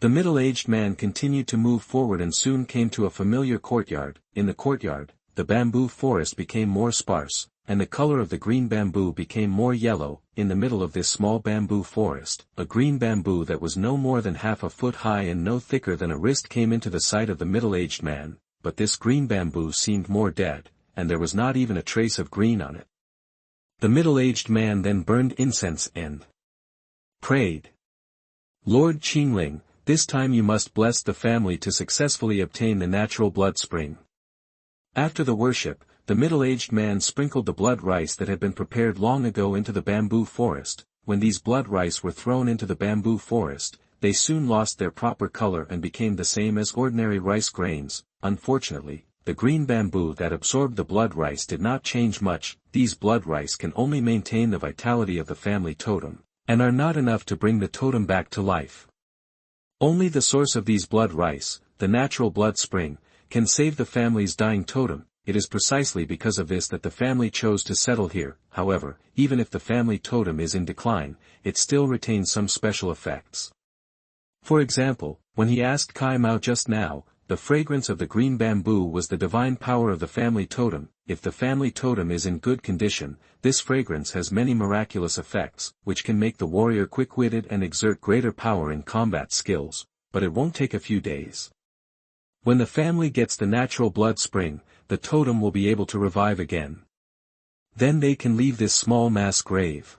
The middle-aged man continued to move forward and soon came to a familiar courtyard. In the courtyard, the bamboo forest became more sparse, and the color of the green bamboo became more yellow. In the middle of this small bamboo forest, a green bamboo that was no more than half a foot high and no thicker than a wrist came into the sight of the middle-aged man, but this green bamboo seemed more dead, and there was not even a trace of green on it. The middle-aged man then burned incense and prayed. Lord Qingling, this time you must bless the family to successfully obtain the natural blood spring. After the worship, the middle-aged man sprinkled the blood rice that had been prepared long ago into the bamboo forest. When these blood rice were thrown into the bamboo forest, they soon lost their proper color and became the same as ordinary rice grains. Unfortunately, the green bamboo that absorbed the blood rice did not change much. These blood rice can only maintain the vitality of the family totem, and are not enough to bring the totem back to life. Only the source of these blood rice, the natural blood spring, can save the family's dying totem. It is precisely because of this that the family chose to settle here. However, even if the family totem is in decline, it still retains some special effects. For example, when he asked Kai Mao just now, the fragrance of the green bamboo was the divine power of the family totem. If the family totem is in good condition, this fragrance has many miraculous effects, which can make the warrior quick-witted and exert greater power in combat skills, but it won't take a few days. When the family gets the natural blood spring, the totem will be able to revive again. Then they can leave this small mass grave.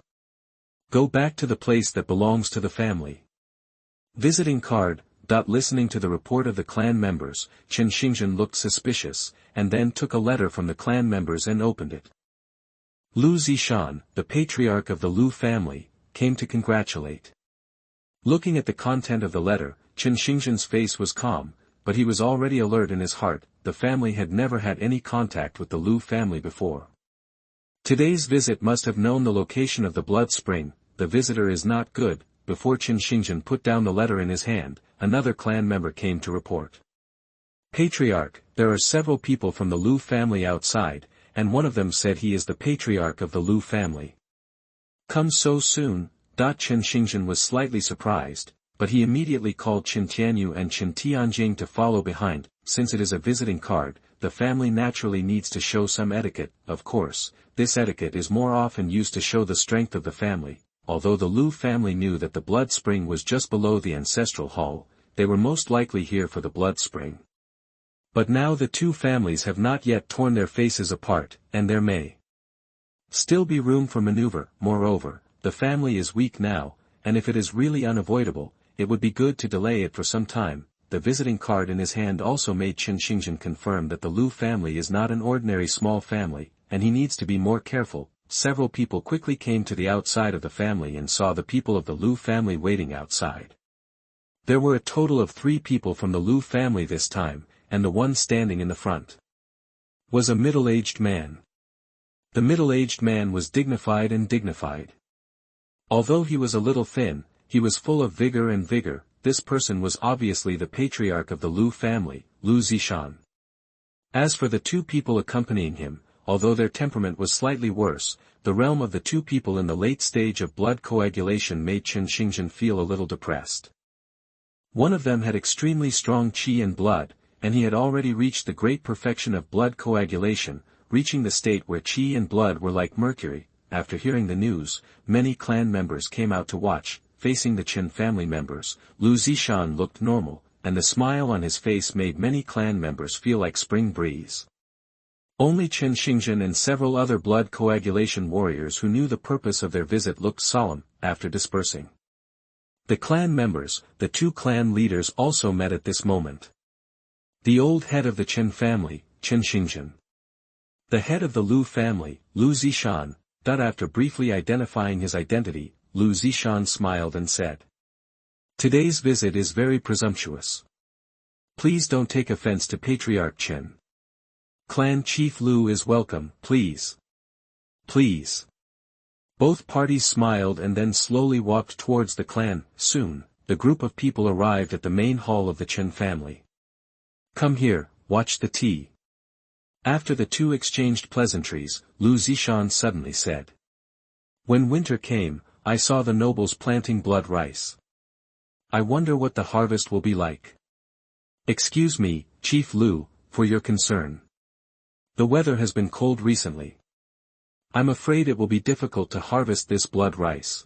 Go back to the place that belongs to the family. Visiting card, Listening to the report of the clan members, Chen Xingzhen looked suspicious, and then took a letter from the clan members and opened it. Lu Zishan, the patriarch of the Lu family, came to congratulate. Looking at the content of the letter, Chen Xingzhen's face was calm, but he was already alert in his heart. The family had never had any contact with the Lu family before. Today's visit must have known the location of the blood spring. The visitor is not good. Before Chen Xingzhen put down the letter in his hand, another clan member came to report. Patriarch, there are several people from the Lu family outside, and one of them said he is the patriarch of the Lu family. Come so soon? Chen Xingzhen was slightly surprised, but he immediately called Qin Tianyu and Qin Tianjing to follow behind. Since it is a visiting card, the family naturally needs to show some etiquette. Of course, this etiquette is more often used to show the strength of the family. Although the Lu family knew that the blood spring was just below the ancestral hall, they were most likely here for the blood spring. But now the two families have not yet torn their faces apart, and there may still be room for maneuver. Moreover, the family is weak now, and if it is really unavoidable, it would be good to delay it for some time. The visiting card in his hand also made Chen Xingzhen confirm that the Lu family is not an ordinary small family, and he needs to be more careful. Several people quickly came to the outside of the family and saw the people of the Lu family waiting outside. There were a total of 3 people from the Lu family this time, and the one standing in the front was a middle-aged man. The middle-aged man was dignified. Although he was a little thin, he was full of vigor. This person was obviously the patriarch of the Lu family, Lu Zishan. As for the 2 people accompanying him, although their temperament was slightly worse, the realm of the 2 people in the late stage of blood coagulation made Chen Xingzhen feel a little depressed. One of them had extremely strong qi and blood, and he had already reached the great perfection of blood coagulation, reaching the state where qi and blood were like mercury. After hearing the news, many clan members came out to watch. Facing the Chen family members, Lu Zishan looked normal, and the smile on his face made many clan members feel like spring breeze. Only Chen Xingzhen and several other blood coagulation warriors who knew the purpose of their visit looked solemn. After dispersing the clan members, the 2 clan leaders also met at this moment. The old head of the Chen family, Chen Xingzhen. The head of the Lu family, Lu Zishan. After briefly identifying his identity, Lu Zishan smiled and said, "Today's visit is very presumptuous. Please don't take offense to Patriarch Chen. Clan Chief Lu is welcome, please. Please." Both parties smiled and then slowly walked towards the clan. Soon, the group of people arrived at the main hall of the Chen family. "Come here, watch the tea." After the 2 exchanged pleasantries, Lu Zishan suddenly said, "When winter came, I saw the nobles planting blood rice. I wonder what the harvest will be like." "Excuse me, Chief Lu, for your concern. The weather has been cold recently. I'm afraid it will be difficult to harvest this blood rice."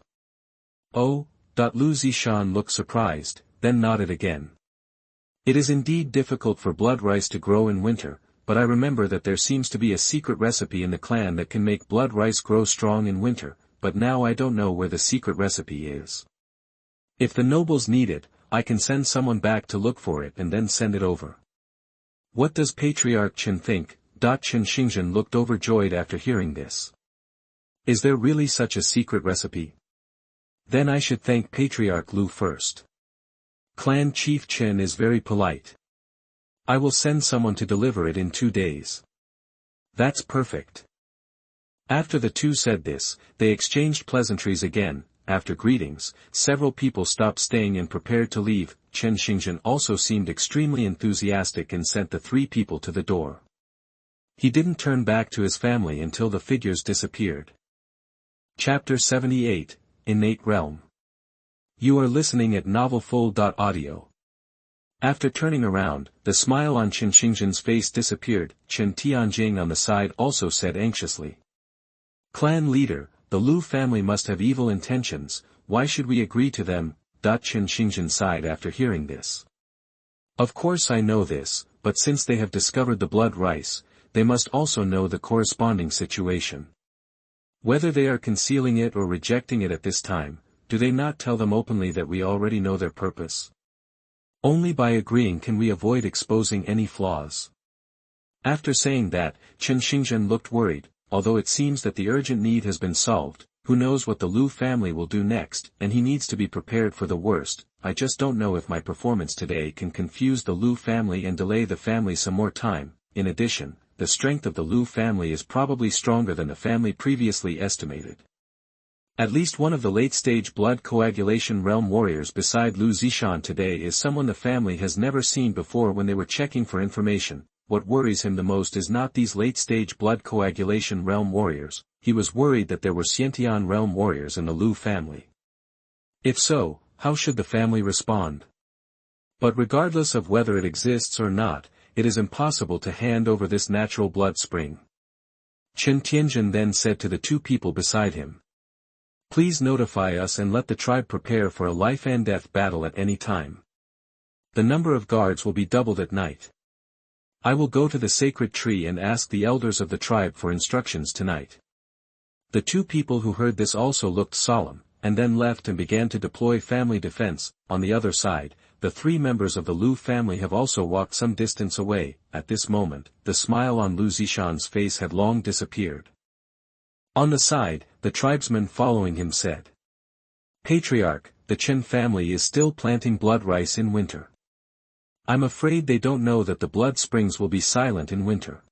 "Oh." Lu Zishan looked surprised, then nodded again. "It is indeed difficult for blood rice to grow in winter, but I remember that there seems to be a secret recipe in the clan that can make blood rice grow strong in winter, but now I don't know where the secret recipe is. If the nobles need it, I can send someone back to look for it and then send it over." "What does Patriarch Chen think?" Chen Xingzhen looked overjoyed after hearing this. "Is there really such a secret recipe? Then I should thank Patriarch Lu first. Clan Chief Chen is very polite. I will send someone to deliver it in 2 days." "That's perfect." After the 2 said this, they exchanged pleasantries again. After greetings, several people stopped staying and prepared to leave. Chen Xingzhen also seemed extremely enthusiastic and sent the 3 people to the door. He didn't turn back to his family until the figures disappeared. Chapter 78, Innate Realm. You are listening at novelfull.audio. After turning around, the smile on Chen Xingzhen's face disappeared. Chen Tianjing on the side also said anxiously, "Clan leader, the Lu family must have evil intentions. Why should we agree to them?" Chen Xingzhen sighed after hearing this. "Of course I know this, but since they have discovered the blood rice, they must also know the corresponding situation. Whether they are concealing it or rejecting it at this time, do they not tell them openly that we already know their purpose? Only by agreeing can we avoid exposing any flaws. After saying that, Chen Xingzhen looked worried. Although it seems that the urgent need has been solved, who knows what the Lu family will do next, and he needs to be prepared for the worst. I just don't know if my performance today can confuse the Lu family and delay the family some more time. In addition, the strength of the Lu family is probably stronger than the family previously estimated. At least one of the late-stage blood coagulation realm warriors beside Lu Zishan today is someone the family has never seen before. When they were checking for information, what worries him the most is not these late-stage blood coagulation realm warriors. He was worried that there were Xiantian realm warriors in the Lu family. If so, how should the family respond? But regardless of whether it exists or not, it is impossible to hand over this natural blood spring. Chen Tianjin then said to the two people beside him, "Please notify us and let the tribe prepare for a life-and-death battle at any time. The number of guards will be doubled at night. I will go to the sacred tree and ask the elders of the tribe for instructions tonight." The two people who heard this also looked solemn, and then left and began to deploy family defense. On the other side, the three members of the Lu family have also walked some distance away. At this moment, the smile on Lu Zishan's face had long disappeared. On the side, the tribesman following him said, "Patriarch, the Chen family is still planting blood rice in winter. I'm afraid they don't know that the blood springs will be silent in winter.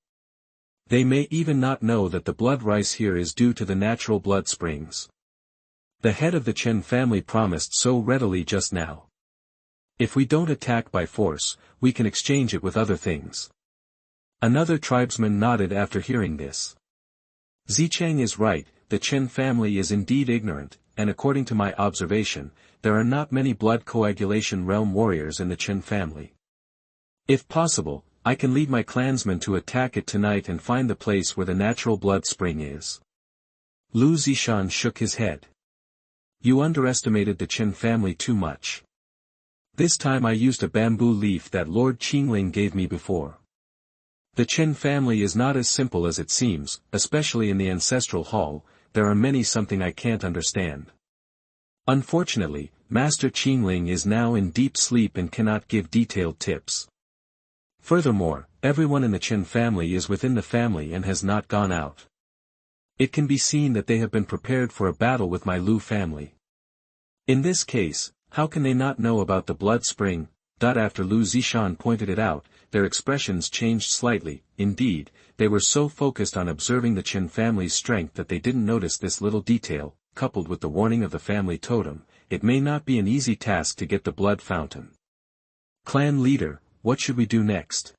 They may even not know that the blood rice here is due to the natural blood springs. The head of the Chen family promised so readily just now. If we don't attack by force, we can exchange it with other things." Another tribesman nodded after hearing this. Zicheng is right, the Chen family is indeed ignorant, and according to my observation, there are not many blood coagulation realm warriors in the Chen family. If possible, I can lead my clansmen to attack it tonight and find the place where the natural blood spring is. Lu Zishan shook his head. You underestimated the Chen family too much. This time I used a bamboo leaf that Lord Qingling gave me before. The Chen family is not as simple as it seems, especially in the ancestral hall. There are many something I can't understand. Unfortunately, Master Qingling is now in deep sleep and cannot give detailed tips. Furthermore, everyone in the Chen family is within the family and has not gone out. It can be seen that they have been prepared for a battle with my Lu family. In this case, how can they not know about the blood spring? After Lu Zishan pointed it out, their expressions changed slightly. Indeed, they were so focused on observing the Chen family's strength that they didn't notice this little detail. Coupled with the warning of the family totem, it may not be an easy task to get the blood fountain. Clan leader, what should we do next?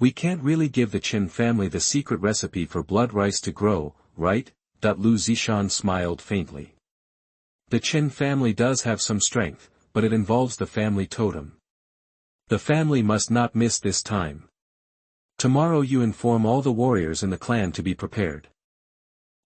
We can't really give the Chen family the secret recipe for blood rice to grow, right? Lu Zishan smiled faintly. The Chen family does have some strength, but it involves the family totem. The family must not miss this time. Tomorrow you inform all the warriors in the clan to be prepared.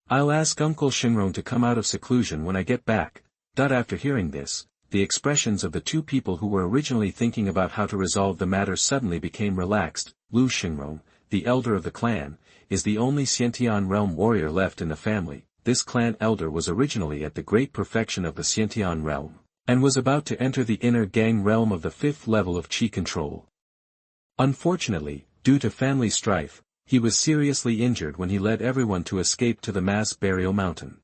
I'll ask Uncle Shinron to come out of seclusion when I get back. After hearing this, the expressions of the two people who were originally thinking about how to resolve the matter suddenly became relaxed. Lu Shinron, the elder of the clan, is the only Xiantian realm warrior left in the family. This clan elder was originally at the great perfection of the Xiantian realm, and was about to enter the inner gang realm of the 5th level of Qi control. Unfortunately, due to family strife, he was seriously injured when he led everyone to escape to the mass burial mountain.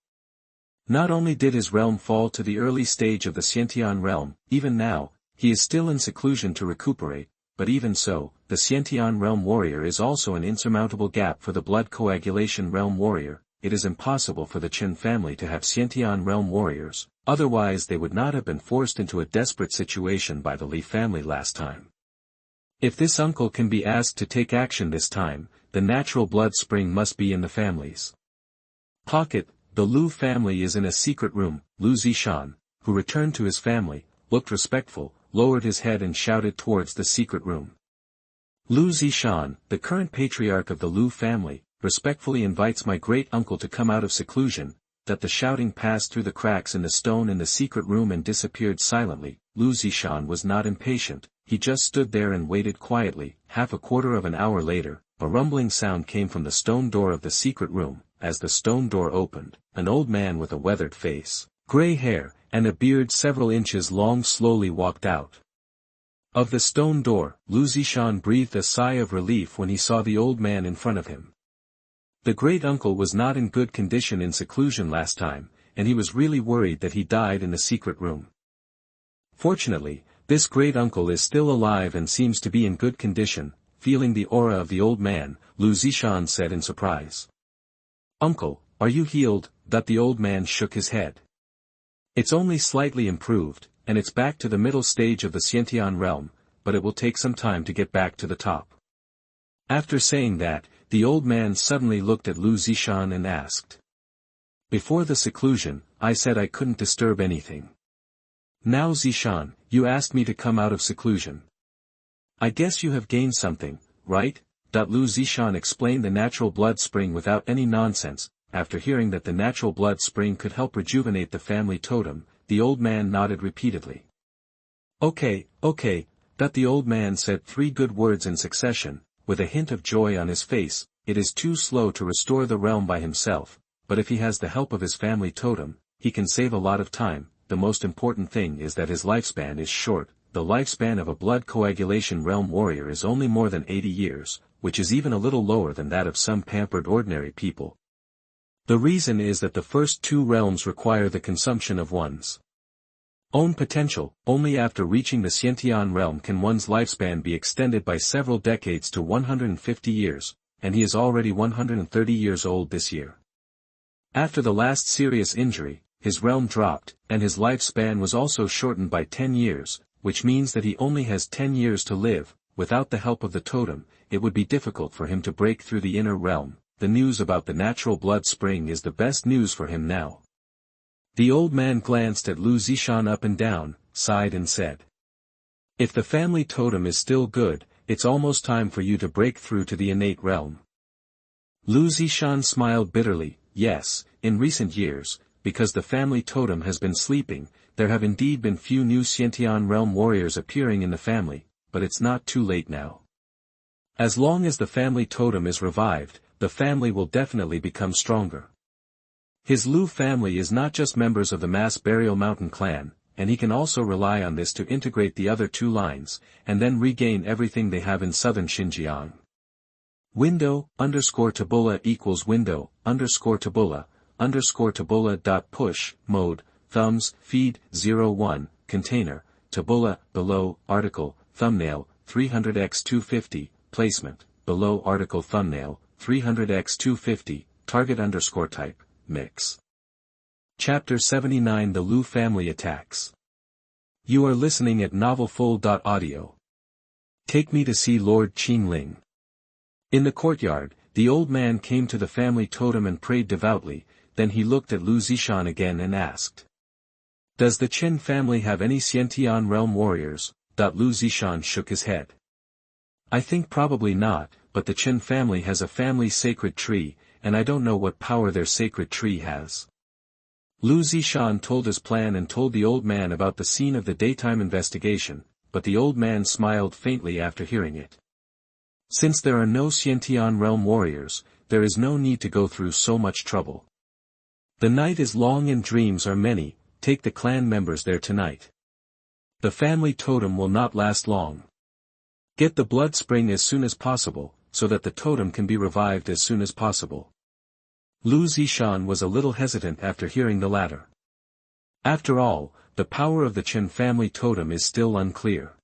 Not only did his realm fall to the early stage of the Xiantian realm, even now, he is still in seclusion to recuperate, but even so, the Xiantian realm warrior is also an insurmountable gap for the blood coagulation realm warrior. It is impossible for the Chen family to have Xiantian realm warriors, otherwise they would not have been forced into a desperate situation by the Li family last time. If this uncle can be asked to take action this time, the natural blood spring must be in the family's pocket. The Lu family is in a secret room. Lu Zishan, who returned to his family, looked respectful, lowered his head and shouted towards the secret room. Lu Zishan, the current patriarch of the Lu family, respectfully invites my great-uncle to come out of seclusion. The shouting passed through the cracks in the stone in the secret room and disappeared silently. Lu Zishan was not impatient, he just stood there and waited quietly. Half a quarter of an hour later, a rumbling sound came from the stone door of the secret room. As the stone door opened, an old man with a weathered face, gray hair, and a beard several inches long slowly walked out. Of the stone door, Lu Zishan breathed a sigh of relief when he saw the old man in front of him. The great-uncle was not in good condition in seclusion last time, and he was really worried that he died in the secret room. Fortunately, this great-uncle is still alive and seems to be in good condition. Feeling the aura of the old man, Lu Zishan said in surprise. "Uncle, are you healed?" The old man shook his head. "It's only slightly improved, and it's back to the middle stage of the Xiantian realm, but it will take some time to get back to the top." After saying that, the old man suddenly looked at Lu Zishan and asked. "Before the seclusion, I said I couldn't disturb anything. Now Zishan, you asked me to come out of seclusion. I guess you have gained something, right?" Lu Zishan explained the natural blood spring without any nonsense. After hearing that the natural blood spring could help rejuvenate the family totem, the old man nodded repeatedly. Okay, the old man said 3 good words in succession, with a hint of joy on his face. It is too slow to restore the realm by himself, but if he has the help of his family totem, he can save a lot of time. The most important thing is that his lifespan is short. The lifespan of a blood coagulation realm warrior is only more than 80 years, which is even a little lower than that of some pampered ordinary people. The reason is that the first 2 realms require the consumption of one's own potential. Only after reaching the Xiantian realm can one's lifespan be extended by several decades to 150 years, and he is already 130 years old this year. After the last serious injury, his realm dropped, and his lifespan was also shortened by 10 years, which means that he only has 10 years to live. Without the help of the totem, it would be difficult for him to break through the inner realm. The news about the natural blood spring is the best news for him now. The old man glanced at Lu Zishan up and down, sighed and said. "If the family totem is still good, it's almost time for you to break through to the innate realm." Lu Zishan smiled bitterly. Yes, in recent years, because the family totem has been sleeping, there have indeed been few new Xiantian realm warriors appearing in the family, but it's not too late now. As long as the family totem is revived, the family will definitely become stronger. His Lu family is not just members of the mass burial mountain clan, and he can also rely on this to integrate the other 2 lines, and then regain everything they have in southern Xinjiang. Window_tabula equals window_tabula_tabula.push, mode, thumbs, feed, 01, container, tabula, below, article, thumbnail, 300x250, placement, below article thumbnail, 300x250, target_type, mix. Chapter 79 The Lu Family Attacks. You are listening at novelfull.audio. Take me to see Lord Qingling. In the courtyard, the old man came to the family totem and prayed devoutly, then he looked at Lu Zishan again and asked. "Does the Chen family have any Xiantian realm warriors?" Lu Zishan shook his head. "I think probably not, but the Chen family has a family sacred tree, and I don't know what power their sacred tree has." Lu Zishan told his plan and told the old man about the scene of the daytime investigation, but the old man smiled faintly after hearing it. Since there are no Xiantian realm warriors, there is no need to go through so much trouble. The night is long and dreams are many. Take the clan members there tonight. The family totem will not last long. Get the blood spring as soon as possible, so that the totem can be revived as soon as possible. Lu Zishan was a little hesitant after hearing the latter. After all, the power of the Chen family totem is still unclear.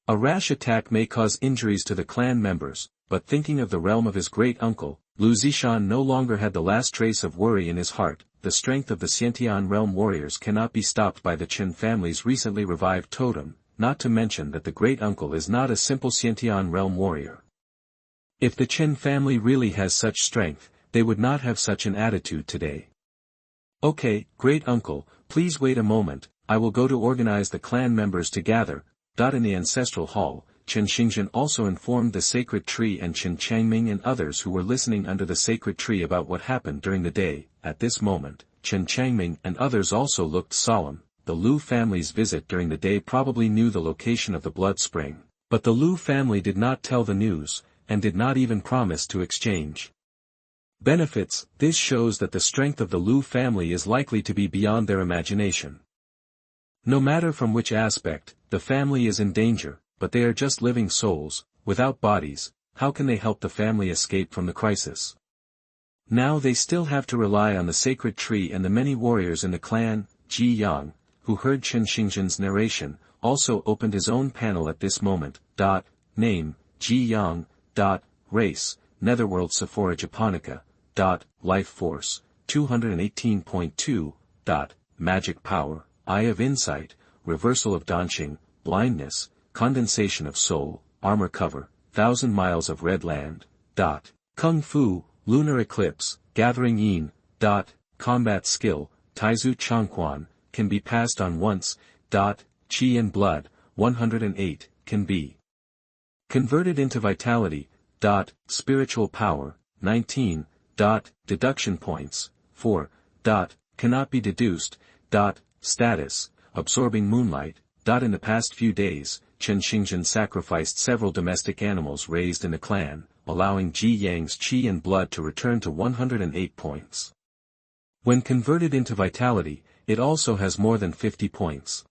A rash attack may cause injuries to the clan members, but thinking of the realm of his great-uncle, Lu Zishan no longer had the last trace of worry in his heart. The strength of the Xiantian realm warriors cannot be stopped by the Chen family's recently revived totem, not to mention that the great-uncle is not a simple Xiantian realm warrior. If the Chen family really has such strength, they would not have such an attitude today. "Okay, great-uncle, please wait a moment, I will go to organize the clan members to gather." In the ancestral hall, Chen Xingzhen also informed the sacred tree and Chen Changming and others who were listening under the sacred tree about what happened during the day. At this moment, Chen Changming and others also looked solemn. The Lu family's visit during the day probably knew the location of the blood spring, but the Lu family did not tell the news, and did not even promise to exchange benefits. This shows that the strength of the Lu family is likely to be beyond their imagination. No matter from which aspect, the family is in danger, but they are just living souls, without bodies. How can they help the family escape from the crisis? Now they still have to rely on the sacred tree and the many warriors in the clan. Ji Yang, who heard Chen Xingzhen's narration, also opened his own panel at this moment. Name, Ji Yang. Race, Netherworld Sephora Japonica. Life Force, 218.2. Magic Power, Eye of Insight, Reversal of Danqing, Blindness, Condensation of Soul, Armor Cover, 1,000 Miles of Red Land. Kung Fu, Lunar Eclipse, Gathering Yin. Combat Skill, Taizu Changquan, can be passed on once. Qi and Blood, 108, can be converted into Vitality. Spiritual Power, 19. Deduction Points, 4. Cannot be deduced. Status, Absorbing Moonlight. In the past few days, Chen Xingzhen sacrificed several domestic animals raised in the clan, allowing Ji Yang's Qi and Blood to return to 108 points. When converted into Vitality, it also has more than 50 points.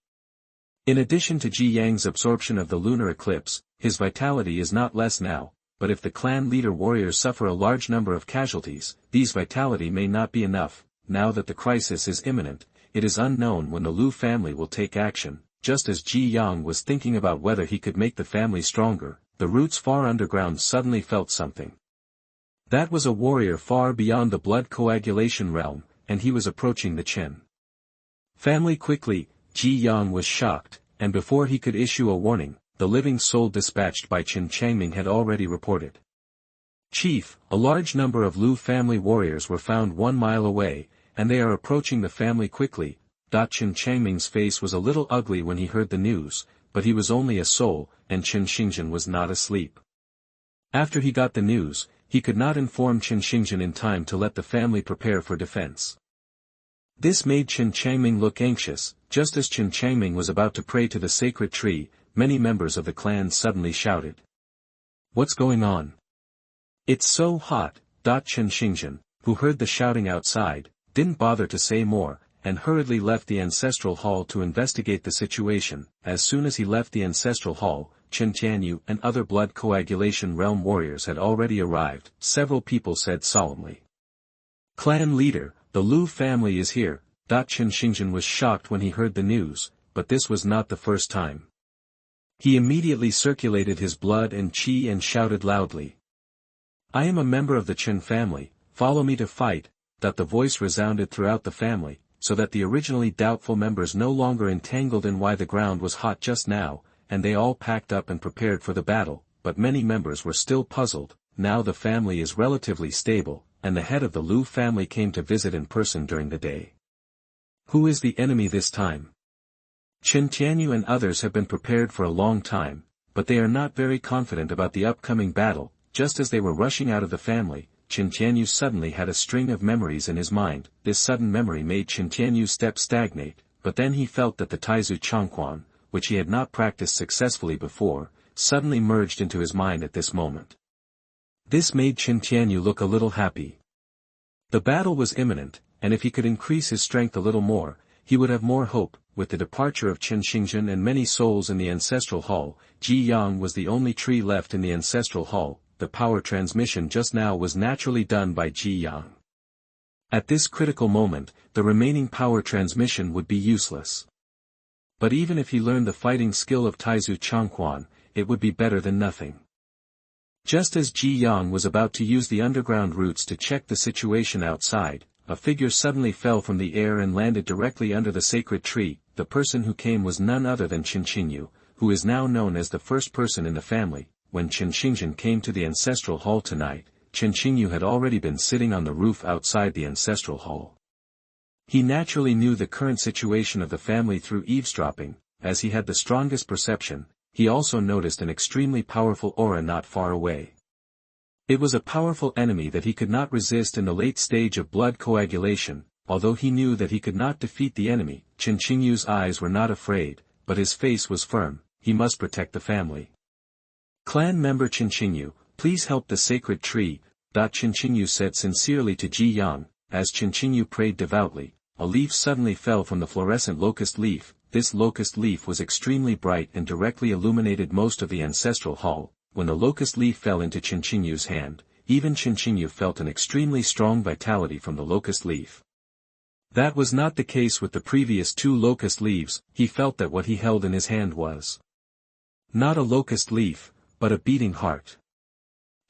In addition to Ji Yang's absorption of the lunar eclipse, his vitality is not less now, but if the clan leader warriors suffer a large number of casualties, these vitality may not be enough. Now that the crisis is imminent, it is unknown when the Lu family will take action. Just as Ji Yang was thinking about whether he could make the family stronger, the roots far underground suddenly felt something. That was a warrior far beyond the blood coagulation realm, and he was approaching the Chen family quickly. Ji Yang was shocked, and before he could issue a warning, the living soul dispatched by Chen Changming had already reported. Chief, a large number of Lu family warriors were found 1 mile away, and they are approaching the family quickly. Chen Changming's face was a little ugly when he heard the news, but he was only a soul, and Chen Xingzhen was not asleep. After he got the news, he could not inform Chen Xingzhen in time to let the family prepare for defense. This made Chen Changming look anxious. Just as Chen Changming was about to pray to the sacred tree, many members of the clan suddenly shouted. "What's going on? It's so hot." Chen Xingzhen, who heard the shouting outside, didn't bother to say more, and hurriedly left the ancestral hall to investigate the situation. As soon as he left the ancestral hall, Chen Tianyu and other blood coagulation realm warriors had already arrived. Several people said solemnly. "Clan leader, the Lu family is here." Chen Xingzhen was shocked when he heard the news, but this was not the first time. He immediately circulated his blood and qi and shouted loudly. "I am a member of the Chen family, follow me to fight." The voice resounded throughout the family, so that the originally doubtful members no longer entangled in why the ground was hot just now, and they all packed up and prepared for the battle, but many members were still puzzled. Now the family is relatively stable, and the head of the Lu family came to visit in person during the day. Who is the enemy this time? Chen Tianyu and others have been prepared for a long time, but they are not very confident about the upcoming battle. Just as they were rushing out of the family, Chen Tianyu suddenly had a string of memories in his mind. This sudden memory made Chen Tianyu's step stagnate, but then he felt that the Taizu Changquan, which he had not practiced successfully before, suddenly merged into his mind at this moment. This made Chen Tianyu look a little happy. The battle was imminent, and if he could increase his strength a little more, he would have more hope. With the departure of Chen Xingzhen and many souls in the ancestral hall, Ji Yang was the only tree left in the ancestral hall. The power transmission just now was naturally done by Ji Yang. At this critical moment, the remaining power transmission would be useless. But even if he learned the fighting skill of Taizu Changquan, it would be better than nothing. Just as Ji Yang was about to use the underground routes to check the situation outside, a figure suddenly fell from the air and landed directly under the sacred tree. The person who came was none other than Chen Xingyu, who is now known as the first person in the family. When Chen Xingzhen came to the ancestral hall tonight, Chen Xingyu had already been sitting on the roof outside the ancestral hall. He naturally knew the current situation of the family through eavesdropping. As he had the strongest perception, he also noticed an extremely powerful aura not far away. It was a powerful enemy that he could not resist in the late stage of blood coagulation. Although he knew that he could not defeat the enemy, Chen Xingyu's eyes were not afraid, but his face was firm. He must protect the family. Clan member Chen Xingyu, please help the sacred tree. Chen Xingyu said sincerely to Ji Yang. As Chen Xingyu prayed devoutly, a leaf suddenly fell from the fluorescent locust leaf. this locust leaf was extremely bright and directly illuminated most of the ancestral hall. When the locust leaf fell into Chinchinyu's hand, even Chinchinyu felt an extremely strong vitality from the locust leaf. That was not the case with the previous 2 locust leaves. He felt that what he held in his hand was not a locust leaf, but a beating heart.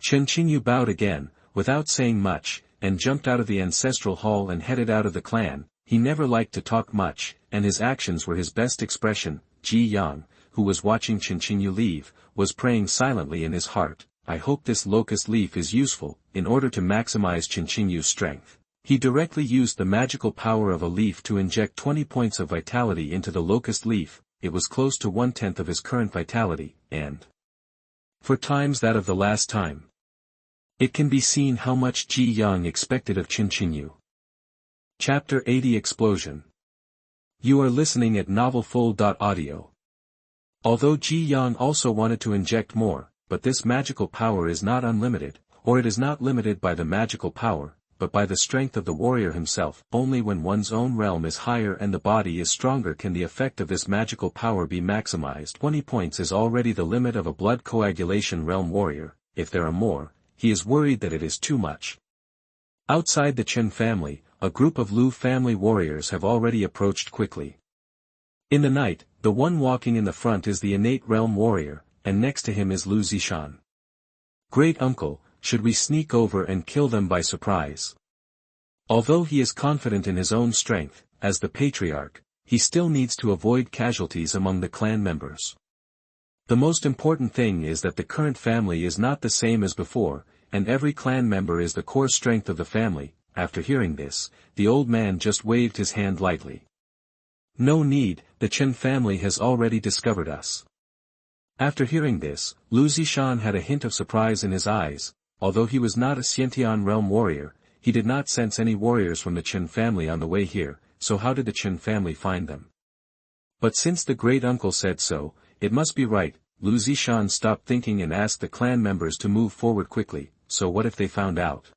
Chinchinyu bowed again, without saying much, and jumped out of the ancestral hall and headed out of the clan. He never liked to talk much, and his actions were his best expression. Ji Yang, who was watching Chinchinyu leave, was praying silently in his heart, I hope this locust leaf is useful. In order to maximize Chinchinyu's strength, he directly used the magical power of a leaf to inject 20 points of vitality into the locust leaf. It was close to 1/10 of his current vitality, and 4 times that of the last time. It can be seen how much Ji Yang expected of Chinchinyu. Chapter 80 Explosion. You are listening at novelfull.audio. Although Ji Yang also wanted to inject more, but this magical power is not unlimited, or it is not limited by the magical power, but by the strength of the warrior himself. Only when one's own realm is higher and the body is stronger can the effect of this magical power be maximized. 20 points is already the limit of a blood coagulation realm warrior. If there are more, he is worried that it is too much. Outside the Chen family, a group of Lu family warriors have already approached quickly. In the night, the one walking in the front is the Innate realm warrior, and next to him is Lu Zishan. Great uncle, should we sneak over and kill them by surprise? Although he is confident in his own strength, as the Patriarch, he still needs to avoid casualties among the clan members. The most important thing is that the current family is not the same as before, and every clan member is the core strength of the family. After hearing this, the old man just waved his hand lightly. No need, the Chen family has already discovered us. After hearing this, Lu Zishan had a hint of surprise in his eyes. Although he was not a Xiantian realm warrior, he did not sense any warriors from the Chen family on the way here, so how did the Chen family find them? But since the great uncle said so, it must be right. Lu Zishan stopped thinking and asked the clan members to move forward quickly. So what if they found out?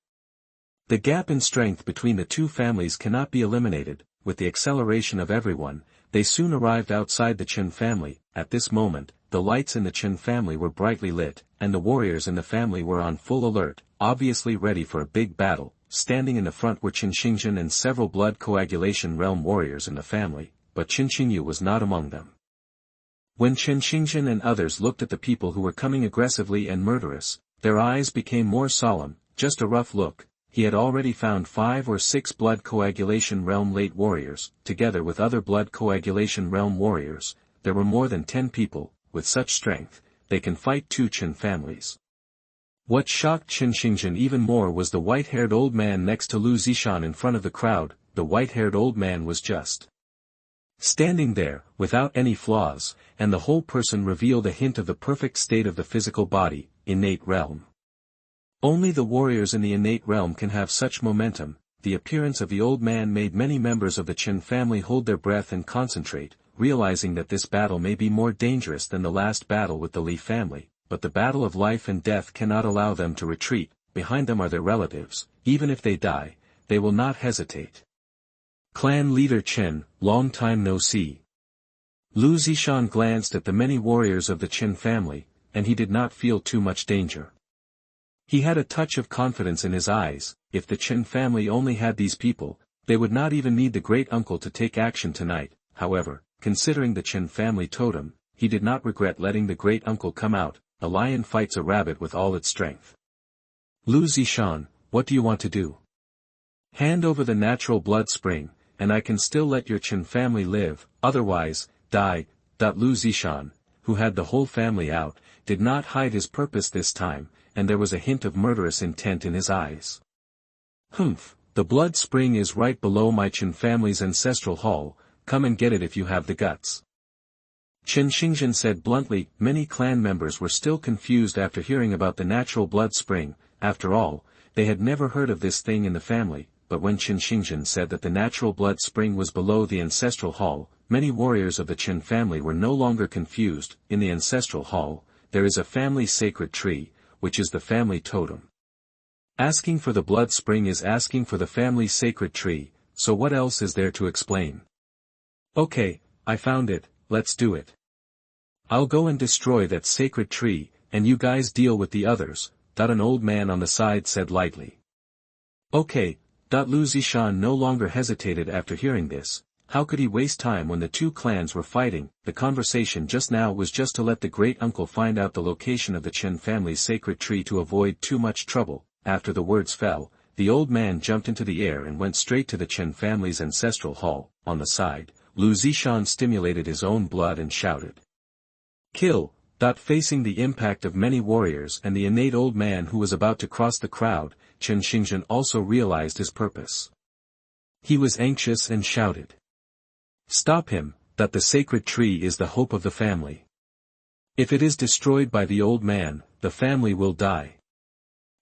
The gap in strength between the 2 families cannot be eliminated. With the acceleration of everyone, they soon arrived outside the Chen family. At this moment, the lights in the Chen family were brightly lit, and the warriors in the family were on full alert, obviously ready for a big battle. Standing in the front were Qinxingzhen and several blood coagulation realm warriors in the family, but Chinchinyu was not among them. When Qinxingzhen and others looked at the people who were coming aggressively and murderous, their eyes became more solemn. Just a rough look. He had already found 5 or 6 blood coagulation realm late warriors. Together with other blood coagulation realm warriors, there were more than 10 people. With such strength, they can fight 2 Chen families. What shocked Qinxingzhen even more was the white-haired old man next to Lu Zishan in front of the crowd. The white-haired old man was just standing there, without any flaws, and the whole person revealed a hint of the perfect state of the physical body, innate realm. Only the warriors in the innate realm can have such momentum. The appearance of the old man made many members of the Chen family hold their breath and concentrate, realizing that this battle may be more dangerous than the last battle with the Li family, but the battle of life and death cannot allow them to retreat. Behind them are their relatives. Even if they die, they will not hesitate. Clan leader Chen, long time no see. Lu Zishan glanced at the many warriors of the Chen family, and he did not feel too much danger. He had a touch of confidence in his eyes. If the Chen family only had these people, they would not even need the great uncle to take action tonight. However, considering the Chen family totem, he did not regret letting the great uncle come out. A lion fights a rabbit with all its strength. Lu Zishan, what do you want to do? Hand over the natural blood spring, and I can still let your Chen family live, otherwise, die. Lu Zishan, who had the whole family out, did not hide his purpose this time, and there was a hint of murderous intent in his eyes. Humph, the blood spring is right below my Chen family's ancestral hall. Come and get it if you have the guts. Qinxingzhen said bluntly. Many clan members were still confused after hearing about the natural blood spring. After all, they had never heard of this thing in the family, but when Qinxingzhen said that the natural blood spring was below the ancestral hall, many warriors of the Chen family were no longer confused. In the ancestral hall, there is a family sacred tree, which is the family totem. Asking for the blood spring is asking for the family sacred tree, so what else is there to explain? Okay, I found it, let's do it. I'll go and destroy that sacred tree, and you guys deal with the others, an old man on the side said lightly. Okay, Lu Zishan no longer hesitated after hearing this. How could he waste time when the two clans were fighting? The conversation just now was just to let the great-uncle find out the location of the Chen family's sacred tree to avoid too much trouble. After the words fell, the old man jumped into the air and went straight to the Chen family's ancestral hall. On the side, Lu Zishan stimulated his own blood and shouted. Kill! Facing the impact of many warriors and the innate old man who was about to cross the crowd, Chen Xingzhen also realized his purpose. He was anxious and shouted. Stop him, the sacred tree is the hope of the family. If it is destroyed by the old man, the family will die.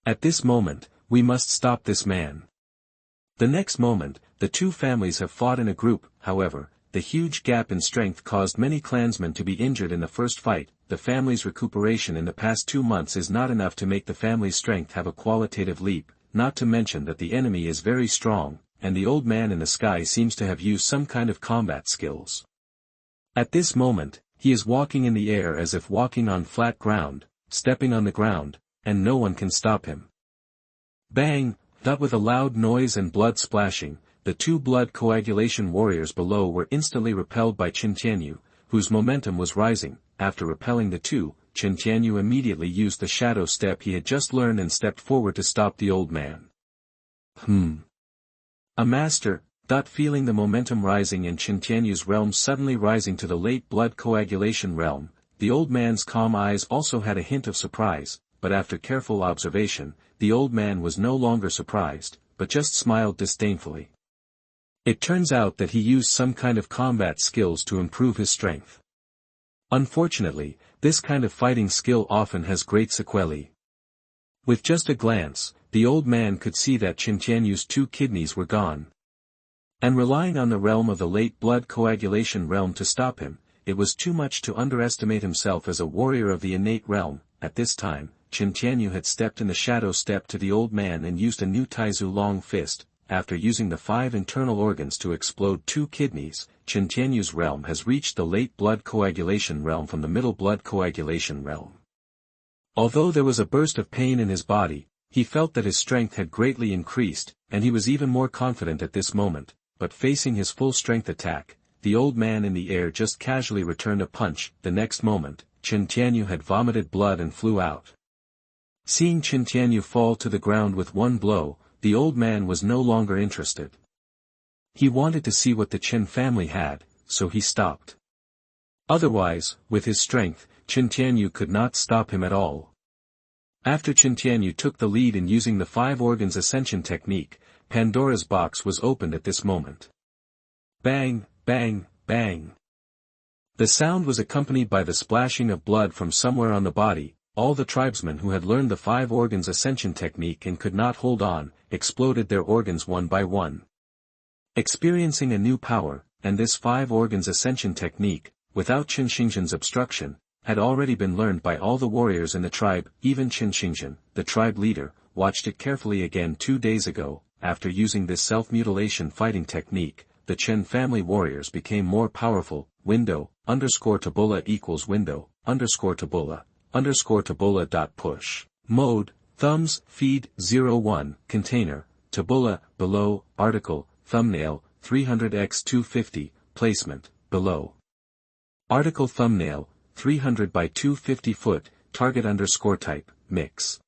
At this moment, we must stop this man. The next moment, the two families have fought in a group. However, the huge gap in strength caused many clansmen to be injured in the first fight. The family's recuperation in the past 2 months is not enough to make the family's strength have a qualitative leap, not to mention that the enemy is very strong, and the old man in the sky seems to have used some kind of combat skills. At this moment, he is walking in the air as if walking on flat ground, stepping on the ground, and no one can stop him. Bang! With a loud noise and blood splashing, the two blood coagulation warriors below were instantly repelled by Qin Tianyu, whose momentum was rising. After repelling the two, Qin Tianyu immediately used the shadow step he had just learned and stepped forward to stop the old man. A master, feeling the momentum rising in Qin Tianyu's realm suddenly rising to the late blood coagulation realm, the old man's calm eyes also had a hint of surprise, but after careful observation, the old man was no longer surprised, but just smiled disdainfully. It turns out that he used some kind of combat skills to improve his strength. Unfortunately, this kind of fighting skill often has great sequelae. With just a glance, the old man could see that Qin Tianyu's 2 kidneys were gone. And relying on the realm of the late blood coagulation realm to stop him, it was too much to underestimate himself as a warrior of the innate realm. At this time, Qin Tianyu had stepped in the shadow step to the old man and used a new Taizu long fist. After using the 5 internal organs to explode 2 kidneys, Qin Tianyu's realm has reached the late blood coagulation realm from the middle blood coagulation realm. Although there was a burst of pain in his body, he felt that his strength had greatly increased, and he was even more confident at this moment, but facing his full strength attack, the old man in the air just casually returned a punch. The next moment, Qin Tianyu had vomited blood and flew out. Seeing Qin Tianyu fall to the ground with one blow, the old man was no longer interested. He wanted to see what the Chen family had, so he stopped. Otherwise, with his strength, Qin Tianyu could not stop him at all. After Qin Tianyu took the lead in using the 5 organs ascension technique, Pandora's box was opened at this moment. Bang, bang, bang. The sound was accompanied by the splashing of blood from somewhere on the body. All the tribesmen who had learned the 5 organs ascension technique and could not hold on, exploded their organs one by one. Experiencing a new power, and this 5 organs ascension technique, without Qin Xingzhen's obstruction, had already been learned by all the warriors in the tribe. Even Qin Xingzhen, the tribe leader, watched it carefully again 2 days ago. After using this self-mutilation fighting technique, the Chen family warriors became more powerful. Window, _tabula equals window, _tabula, _tabula. Push. Mode, thumbs, feed, 01, container, tabula, below, article, thumbnail, 300x250, placement, below. Article thumbnail, 300 by 250 foot, target _type, mix.